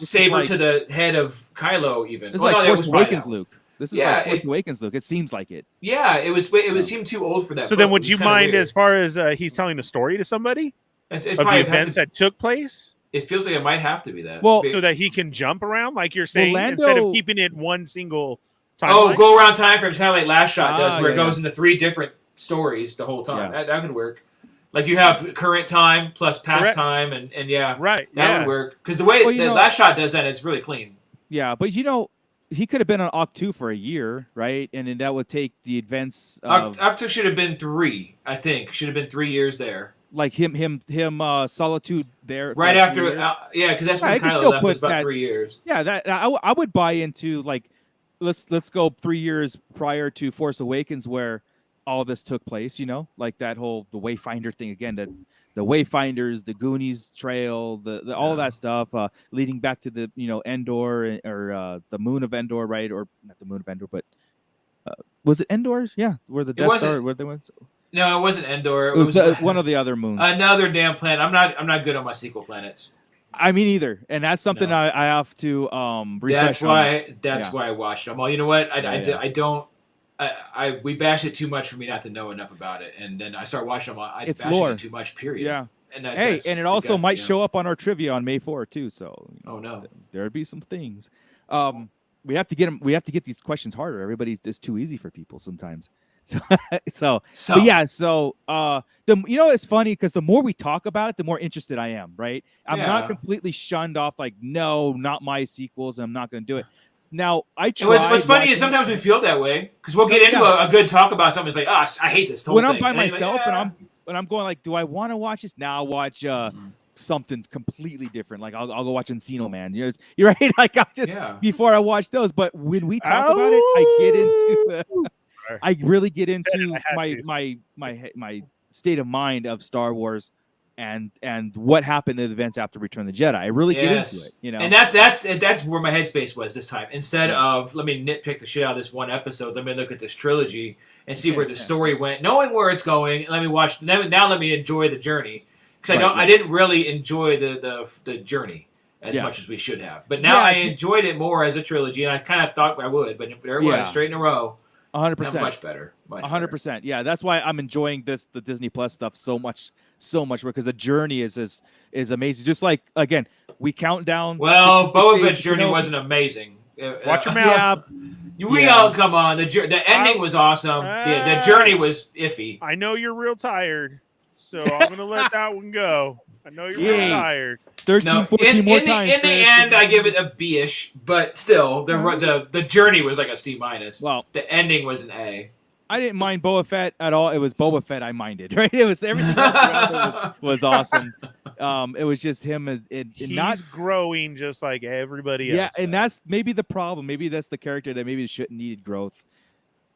saber to the head of Kylo. Even. It's Force Awakens Luke. This is Force Awakens Luke. It seems like it. Yeah, it would seem too old for that. So then, would you mind as far as he's telling a story to somebody of the events that took place? It feels like it might have to be that. Well, so that he can jump around, like you're saying, instead of keeping it one single time. Oh, go around time frames, kind of like Last Shot does, where it goes into 3 different stories the whole time. That could work. Like you have current time plus past time, and right, that would work. Because the way Last Shot does that, it's really clean. Yeah, but he could have been on Octo 2 for a year, right? And then that would take the events. Octo should have been 3, I think. Should have been 3 years there. Like him, Solitude there. Right after, because that's when Kylo left. Was about 3 years. Yeah, that I would buy into. Like, let's go 3 years prior to Force Awakens, where all this took place. Like that whole the Wayfinder thing again. The Wayfinders, the Goonies trail, the all that stuff, leading back to the Endor or the moon of Endor, right? Or not the moon of Endor, but was it Endor? Yeah, where the Death Star, where they went. No, it wasn't Endor. It was one of the other moons. Another damn planet. I'm not good on my sequel planets. I mean, either, and that's something I have to refresh. That's why I watched them all. You know what? I don't. We bash it too much for me not to know enough about it, and then I start watching them. I bash it too much. Period. Yeah. And it also might show up on our trivia on May 4th too. So there'd be some things. We have to get them. We have to get these questions harder. Everybody is too easy for people sometimes. So it's funny because the more we talk about it, the more interested I am. Right? I'm not completely shunned off. Like, no, not my sequels. I'm not going to do it. Now, I try. What's funny is sometimes we feel that way because we'll get into a good talk about something. It's like, I hate this whole thing. When I'm by myself and I'm going like, do I want to watch this? Now I'll watch something completely different. Like I'll go watch Encino Man. You're right. Like before I watch those. But when we talk about it, I get into. I really get into my state of mind of Star Wars. And what happened in the events after Return of the Jedi. I really get into it, And that's where my headspace was this time. Instead of let me nitpick the shit out of this one episode, let me look at this trilogy and see where the story went, knowing where it's going. Let me watch now. Let me enjoy the journey because I didn't really enjoy the journey as much as we should have. But now I enjoyed it more as a trilogy, and I kind of thought I would. But there it was straight in a row. 100%, much better. 100%. Yeah, that's why I'm enjoying the Disney Plus stuff so much because the journey is amazing. Just like again, we count down. Well, Boba Fett's journey wasn't amazing. Watch your mouth. We all come on. The ending was awesome. The journey was iffy. I know you're real tired, so I'm gonna let that one go. I know you're real tired. 13, 14 more times. In the end, I give it a B-ish, but still, the journey was like a C-. Well, the ending was an A. I didn't mind Boba Fett at all. It was Boba Fett I minded, right? It was everything else was awesome. It was just him. He's growing just like everybody else. Yeah, and that's maybe the problem. Maybe that's the character that maybe shouldn't needed growth.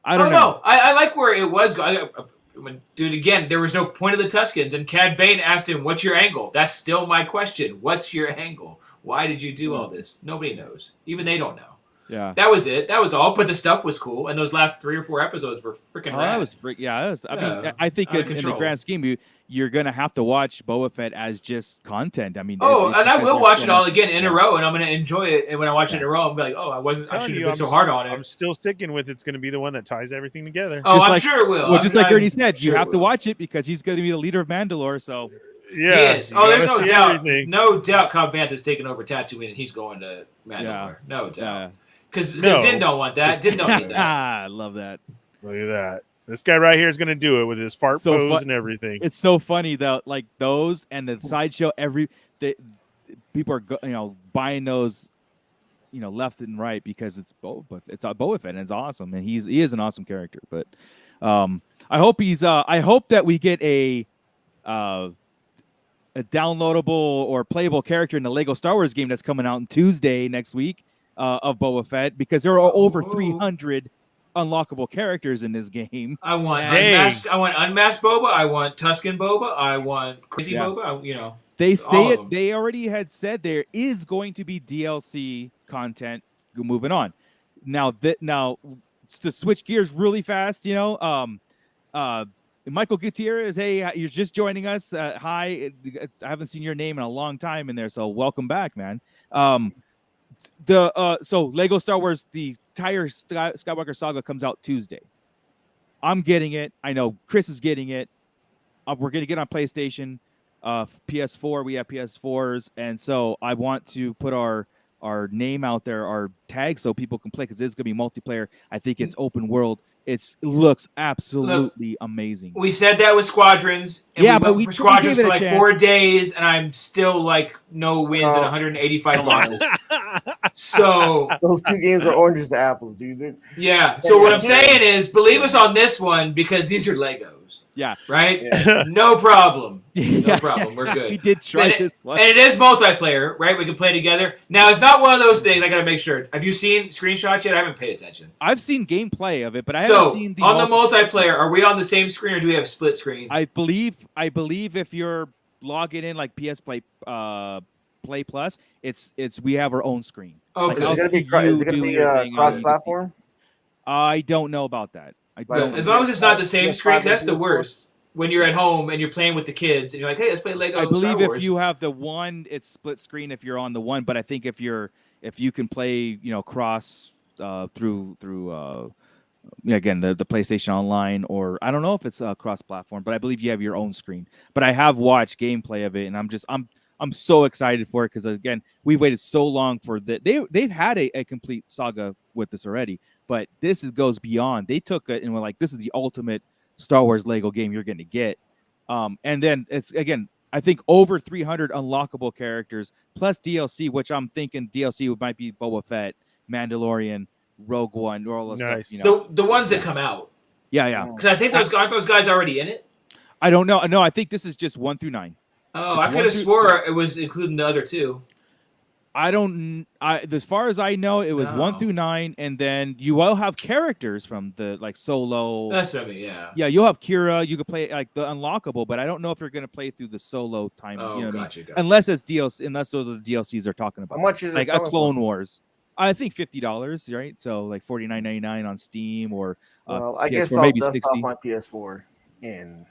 I don't know. No, I like where it was. Dude, again, there was no point of the Tuskens, and Cad Bane asked him, "What's your angle?" That's still my question. What's your angle? Why did you do all this? Nobody knows. Even they don't know. Yeah, that was it. That was all. But the stuff was cool, and those last 3 or 4 episodes were freaking rad. That was I mean, I think in the grand scheme, you're gonna have to watch Boba Fett as just content. I mean, and I will watch it all again in a row, and I'm gonna enjoy it. And when I watch it in a row, I'll be like, oh, I shouldn't have been so hard on it. I'm still sticking with it's gonna be the one that ties everything together. Oh, I'm sure it will. Well, just like Ernie said, you have to watch it because he's gonna be the leader of Mandalore. So yeah, he is. Oh, there's no doubt. No doubt, Cobb Vanth's taking over Tatooine, and he's going to Mandalore. No doubt. Because Din don't want that. Din don't need that. I love that. Look at that. This guy right here is going to do it with his fart pose and everything. It's so funny though, like those and the sideshow. People are buying those, left and right because it's Boba Fett and it's awesome and he is an awesome character. But I hope I hope that we get a downloadable or playable character in the Lego Star Wars game that's coming out on Tuesday next week. Of Boba Fett because there are over 300 unlockable characters in this game. I want unmasked Boba. I want Tusken Boba. I want crazy Boba. They already had said there is going to be DLC content. Moving on now to switch gears really fast. Michael Gutierrez, hey, you're just joining us. Hi, I haven't seen your name in a long time in there, so welcome back, man. So Lego Star Wars, the entire Skywalker saga comes out Tuesday. I'm getting it. I know Chris is getting it. We're going to get on PlayStation, PS4. We have PS4s, and so I want to put our name out there, our tag, so people can play because it's going to be multiplayer. I think it's open world. It looks absolutely amazing. We said that with Squadrons. And we went for Squadrons for like 4 days, and I'm still like no wins and 185 losses. So those 2 games are oranges to apples, dude. Yeah. So what I'm saying is, believe us on this one because these are Legos. Yeah. Right? Yeah. No problem. No problem. We're good. We did try this one. And it is multiplayer, right? We can play together. Now, it's not one of those things. I got to make sure. Have you seen screenshots yet? I haven't paid attention. I've seen gameplay of it, but I haven't seen the on the multiplayer, are we on the same screen or do we have split screen? I believe if you're logging in like PS Play Plus, we have our own screen. Okay. Is it going to be cross-platform? I don't know about that. As long as it's not the same screen, that's the worst. When you're at home and you're playing with the kids and you're like, hey, let's play Lego. I believe if you have the one, it's split screen if you're on the one. But I think if you can play, cross through again the PlayStation Online, or I don't know if it's cross-platform, but I believe you have your own screen. But I have watched gameplay of it, and I'm so excited for it because again we've waited so long for that. They've had a complete saga with this already, but this goes beyond. They took it and were like, this is the ultimate Star Wars Lego game you're going to get. And then it's, again, I think over 300 unlockable characters plus DLC, which I'm thinking DLC might be Boba Fett, Mandalorian, Rogue One, or all those stuff. The ones that come out. Yeah. Because I think aren't those guys already in it? I don't know. No, I think this is just 1 through 9. Oh, I could have swore it was including the other 2. As far as I know, it was 1 through 9, and then you will have characters from the Solo. That's what I mean, yeah. Yeah, you'll have Kira. You could play like the unlockable, but I don't know if you're going to play through the Solo time. Oh, gotcha. Unless it's DLC, unless those are the DLCs they're talking about. How much is it? Like a Clone Wars. I think $50, right? So like $49.99 on Steam or I guess I'll dust off my PS4 and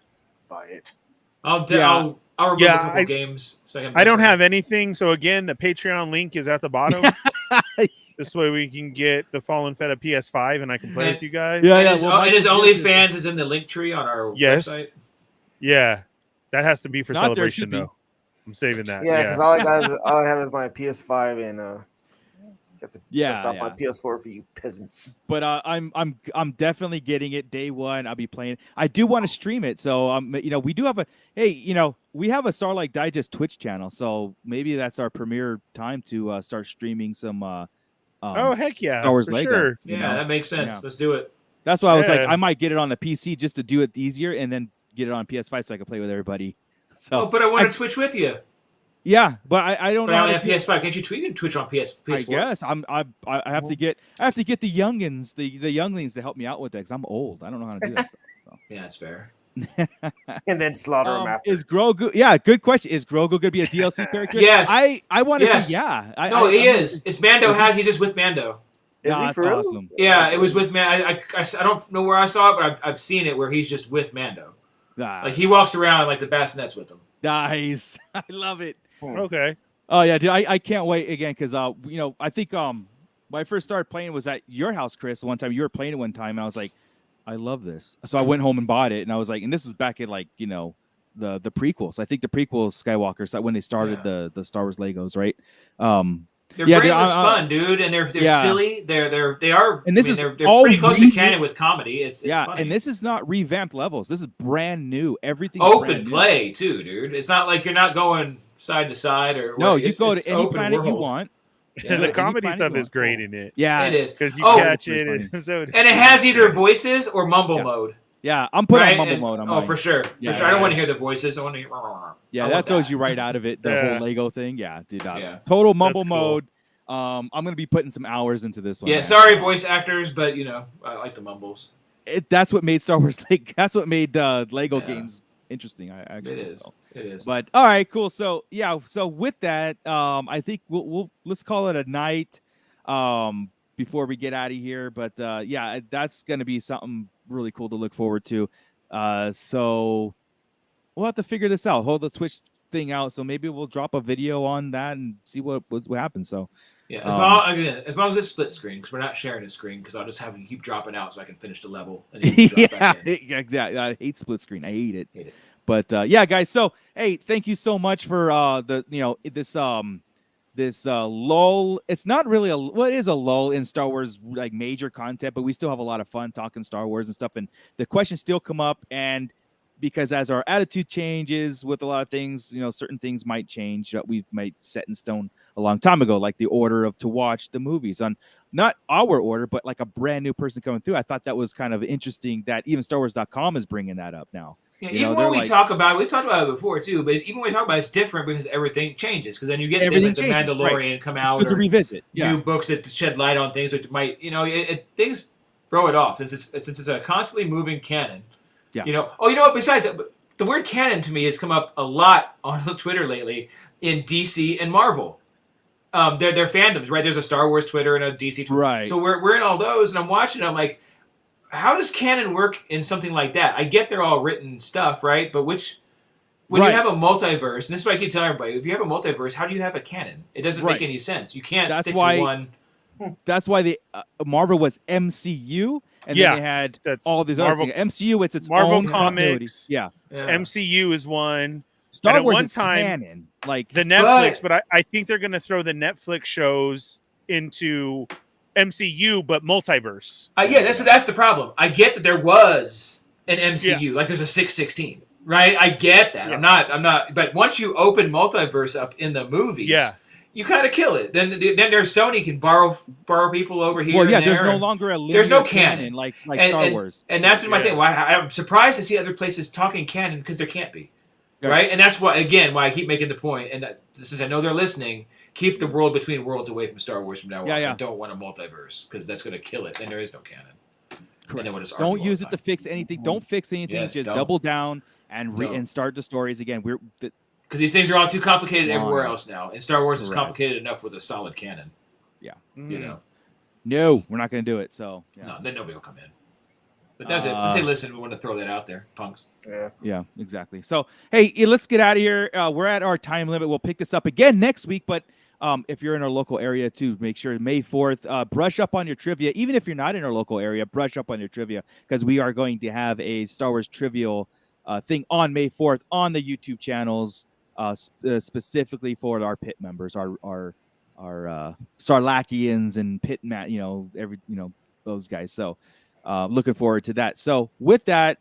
buy it. I'll remember a couple games. So I don't have anything. So again, the Patreon link is at the bottom. This way we can get the Fallen Fett of PS5 and I can play with you guys. Yeah. And his OnlyFans is in the link tree on our website. Yeah. That has to be for celebration though. I'm saving that. Yeah, because all I have is my PS5 and Stop my PS4 for you peasants. But I'm definitely getting it day one. I'll be playing. I do want to stream it, so we do have we have a Starlight Digest Twitch channel, so maybe that's our premier time to start streaming some. Oh heck yeah, Star Wars for Lego. Sure. Yeah, that makes sense. Let's do it. That's why I was like, I might get it on the PC just to do it easier, and then get it on PS5 so I can play with everybody. So, but I want to Twitch with you. Yeah, but I don't know. But I have PS5. Can't you tweet and Twitch on PS4? I guess I have to get the youngins, the younglings to help me out with that because I'm old. I don't know how to do that stuff. So. Yeah, that's fair. And then slaughter him after. Is Grogu? Yeah, good question. Is Grogu going to be a DLC character? Yes. I want to say yeah. He is. It's Mando. He's just with Mando. That's awesome. Yeah, it was with Mando. I don't know where I saw it, but I've seen it where he's just with Mando. Like he walks around like the bassinets with him. Nice. I love it. Okay. Oh yeah, dude. I can't wait again because I think when I first started playing was at your house, Chris. One time you were playing it one time, and I was like, I love this. So I went home and bought it, and I was like, and this was back in like the prequels. I think the prequels Skywalker when they started the Star Wars Legos, right? They're brainless fun, dude, and they're silly. They are, and this they're pretty close to canon with comedy. It's funny. And this is not revamped levels. This is brand new. Everything open play too, dude. It's not like you're not going side to side or no. You go to any planet you want. Yeah, the comedy stuff is great in it. Yeah, it is because you catch it, and it has either voices or mumble mode. Yeah, I'm putting on mumble mode. For sure. I don't want to hear the voices. I want to hear. Yeah, that throws you right out of it. The whole Lego thing. Yeah, dude. Total mumble mode. I'm gonna be putting some hours into this one. Yeah, sorry, voice actors, but I like the mumbles. That's what made Star Wars that's what made Lego games interesting. It is. But all right, cool. So with that, I think we'll let's call it a night before we get out of here. But that's gonna be something really cool to look forward to. So we'll have to figure this out. Hold the Twitch thing out. So maybe we'll drop a video on that and see what happens. So. Yeah, as long as it's split screen, because we're not sharing a screen, because I'll just have you keep dropping out so I can finish the level. And exactly. I hate split screen. I hate it. But guys. So hey, thank you so much for this lull. It's not really it is a lull in Star Wars like major content, but we still have a lot of fun talking Star Wars and stuff. And the questions still come up, and because as our attitude changes with a lot of things, certain things might change that we've made set in stone a long time ago, like the order to watch the movies on not our order, but like a brand new person coming through. I thought that was kind of interesting that even StarWars.com is bringing that up now. Yeah, even when we've talked about it before too, but even when we talk about it, it's different because everything changes. Because then you get things like the Mandalorian come out, or to revisit new books that shed light on things which might, things throw it off since it's a constantly moving canon. Yeah. You know what? Besides that, the word canon to me has come up a lot on Twitter lately in DC and Marvel. They're fandoms, right? There's a Star Wars Twitter and a DC Twitter. Right. So we're in all those, and I'm watching. I'm like, how does canon work in something like that? I get they're all written stuff, right? But when you have a multiverse, and this is what I keep telling everybody: if you have a multiverse, how do you have a canon? It doesn't make any sense. You can't stick to one. That's why the Marvel was MCU. And then they had all these Marvel, other things. MCU, it's its Marvel own comics. Yeah. MCU is one. Star Wars is canon. Like the Netflix, but I think they're going to throw the Netflix shows into MCU, but multiverse. That's the problem. I get that there was an MCU, like there's a 616, right? I get that. Yeah. I'm not. But once you open multiverse up in the movies, you kind of kill it. Then there's Sony can borrow people over here. Well, and there, there's no longer a there's no canon like Star Wars, and that's been my thing. Why I'm surprised to see other places talking canon because there can't be, right? And that's why I keep making the point. And since I know they're listening, keep the world between worlds away from Star Wars from now on. I don't want a multiverse because that's going to kill it. Then there is no canon. Correct. And then don't use it to fix anything. Don't fix anything. Just double down and start the stories again. Because these things are all too complicated everywhere else now. And Star Wars is complicated enough with a solid canon. Yeah. No, we're not going to do it. So no, then nobody will come in. But that's it. Since they listen, we want to throw that out there, punks. Yeah, exactly. So, hey, let's get out of here. We're at our time limit. We'll pick this up again next week. But if you're in our local area, too, make sure May 4th, brush up on your trivia. Even if you're not in our local area, brush up on your trivia because we are going to have a Star Wars trivial thing on May 4th on the YouTube channels. Specifically for our pit members, our Sarlakians and Pitmat, those guys. So looking forward to that. So with that,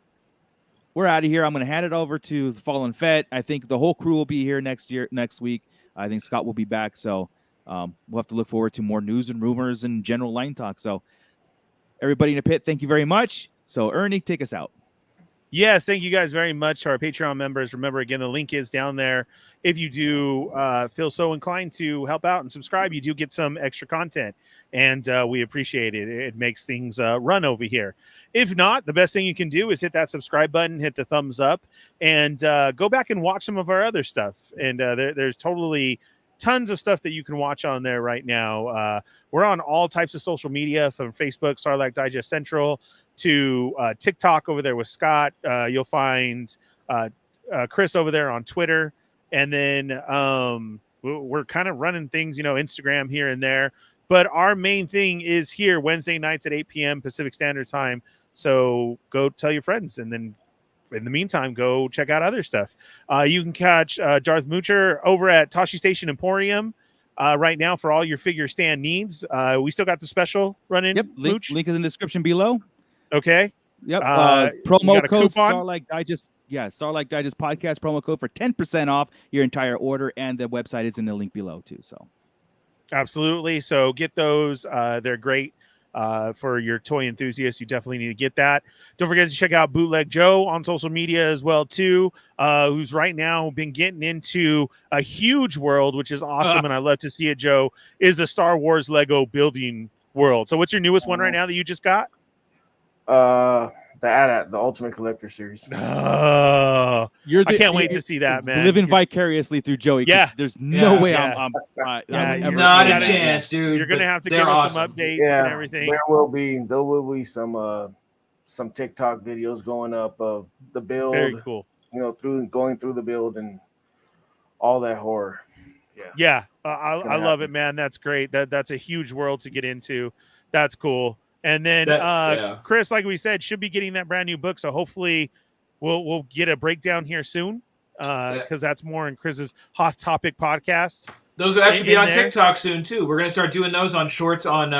we're out of here. I'm going to hand it over to the Fallen Fett. I think the whole crew will be here next week. I think Scott will be back. So we'll have to look forward to more news and rumors and general line talk. So everybody in the pit, thank you very much. So Ernie, take us out. Yes, thank you guys very much to our Patreon members. Remember, again, the link is down there. If you do feel so inclined to help out and subscribe, you do get some extra content, and we appreciate it. It makes things run over here. If not, the best thing you can do is hit that subscribe button, hit the thumbs up, and go back and watch some of our other stuff. And there's totally tons of stuff that you can watch on there right now. We're on all types of social media, from Facebook, Sarlacc Digest Central, to TikTok over there with Scott. You'll find Chris over there on Twitter. And then we're kind of running things, Instagram here and there. But our main thing is here Wednesday nights at 8 p.m. Pacific Standard Time. So go tell your friends, and then in the meantime, go check out other stuff. You can catch Darth Moocher over at Tashi Station Emporium right now for all your figure stand needs. We still got the special running. Yep, link is in the description below. Okay. Yep. Promo code Sarlacc Digest. Yeah, Sarlacc Digest podcast promo code for 10% off your entire order, and the website is in the link below too. So, absolutely. So get those. They're great. For your toy enthusiasts, you definitely need to get that. Don't forget to check out Bootleg Joe on social media as well too, who's right now been getting into a huge world, which is awesome, and I love to see it. Joe is a Star Wars Lego building world. So what's your newest one right now that you just got? The Ultimate Collector series. I can't wait to see that, man. Living vicariously through Joey. Yeah, there's no way I'm not a chance, dude. You're gonna have to give us some updates and everything. There will be some TikTok videos going up of the build. Very cool. Going through the build and all that horror. Yeah. I love it, man. That's great. That's a huge world to get into. That's cool. And then Chris, like we said, should be getting that brand new book. So hopefully we'll get a breakdown here soon, because that's more in Chris's Hot Topic podcast. Those will actually be on TikTok soon too. We're gonna start doing those on shorts on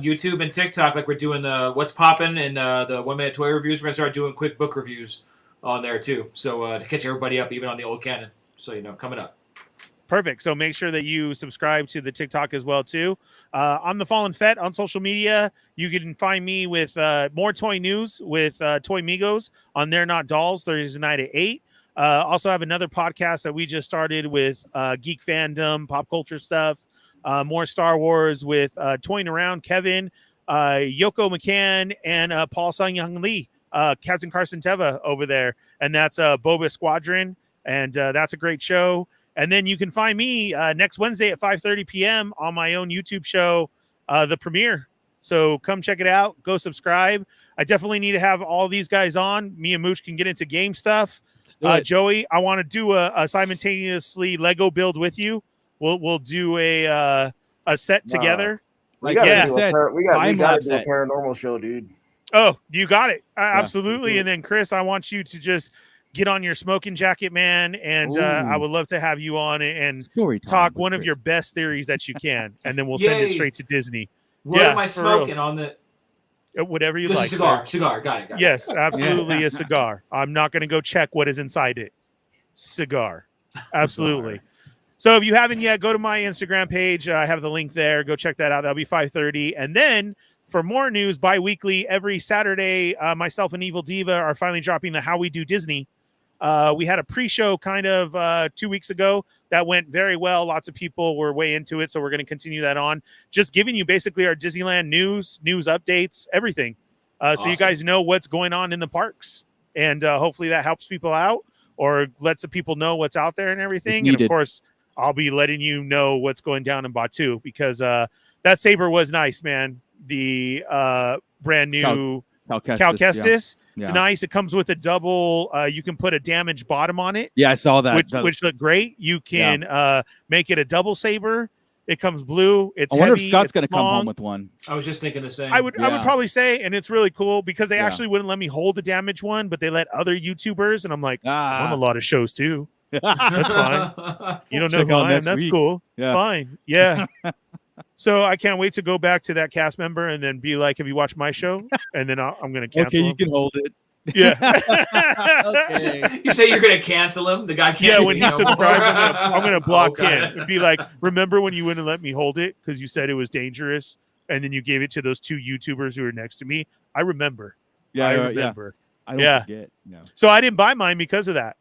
YouTube and TikTok, like we're doing the What's Poppin' and the 1 minute toy reviews. We're gonna start doing quick book reviews on there too. So to catch everybody up, even on the old canon. So coming up. Perfect. So make sure that you subscribe to the TikTok as well too. I'm the Fallen Fett on social media. You can find me with more toy news with Toy Migos on They're Not Dolls Thursday night at 8. Also have another podcast that we just started with geek fandom, pop culture stuff, more Star Wars with Toying Around, Kevin, Yoko McCann, and Paul Sung-Young Lee, Captain Carson Teva over there. And that's Boba Squadron. And that's a great show. And then you can find me next Wednesday at 5:30 p.m. on my own YouTube show, The Premiere. So come check it out. Go subscribe. I definitely need to have all these guys on. Me and Mooch can get into game stuff. Joey, I want to do a simultaneously Lego build with you. We'll do a set together. We got to do a paranormal show, dude. Oh, you got it. Absolutely. And then Chris, I want you to just get on your smoking jacket, man, and I would love to have you on and talk one of your best theories that you can, and then we'll send it straight to Disney. What am I smoking on the? Whatever you just like. Cigar. Got it. Yes, absolutely a cigar. I'm not going to go check what is inside it. Cigar. Absolutely. So if you haven't yet, go to my Instagram page. I have the link there. Go check that out. That'll be 5:30. And then for more news, bi-weekly, every Saturday, myself and Evil Diva are finally dropping the How We Do Disney. We had a pre-show kind of 2 weeks ago that went very well. Lots of people were way into it, so we're going to continue that on. Just giving you basically our Disneyland news updates, everything. Awesome. So you guys know what's going on in the parks, and hopefully that helps people out or lets the people know what's out there and everything. And of course, I'll be letting you know what's going down in Batu, because that saber was nice, man. The brand new Cal Kestis. It's nice. It comes with a double. You can put a damaged bottom on it. Yeah, I saw that. Which looked great. You can make it a double saber. It comes blue. It's I wonder heavy, if Scott's going to come home with one. I was just thinking the same. I would probably say, and it's really cool because they actually wouldn't let me hold the damaged one, but they let other YouTubers, and I'm like, I'm on a lot of shows too. That's fine. You don't know Check who out I am. next That's week. cool. Yeah. Fine. Yeah. So I can't wait to go back to that cast member and then be like, "Have you watched my show?" And then I'm going to cancel. Okay, you him. can hold it. Yeah. Okay. You say you're going to cancel him? The guy can't. Yeah, when he no more. subscribes, I'm gonna block got him it. and be like, "Remember when you wouldn't let me hold it because you said it was dangerous, and then you gave it to those 2 YouTubers who were next to me? I remember. Yeah, I yeah. remember. I don't Yeah. forget. No. So I didn't buy mine because of that.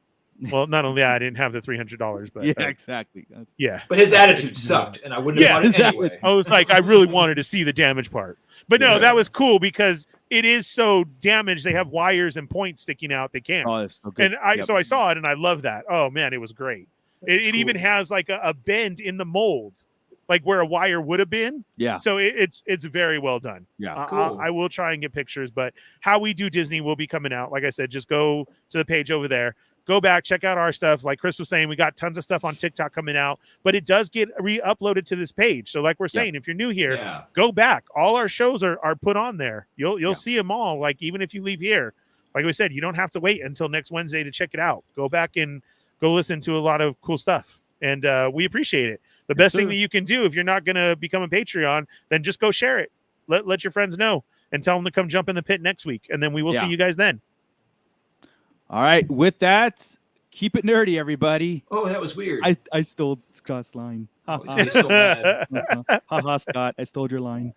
Well, not only that, I didn't have the $300, but Yeah, exactly. yeah. But his attitude sucked, and I wouldn't have bought it exactly. anyway. I was like, I really wanted to see the damage part. But no, Yeah. that was cool because it is so damaged. They have wires and points sticking out. They can't. Oh, that's so good. And so I saw it and I love that. Oh man, it was great. It even has like a bend in the mold, like where a wire would have been. Yeah. So it's very well done. Yeah. Cool. I will try and get pictures, but how we do Disney will be coming out. Like I said, just go to the page over there. Go back, check out our stuff. Like Chris was saying, we got tons of stuff on TikTok coming out, but it does get re-uploaded to this page. So like we're saying, if you're new here, go back. All our shows are put on there. You'll see them all. Like even if you leave here, like we said, you don't have to wait until next Wednesday to check it out. Go back and go listen to a lot of cool stuff. And we appreciate it. The best thing that you can do if you're not going to become a Patreon, then just go share it. Let your friends know and tell them to come jump in the pit next week. And then we will see you guys then. All right. With that, keep it nerdy, everybody. Oh, that was weird. I stole Scott's line. He's so mad. Ha ha, Scott. I stole your line.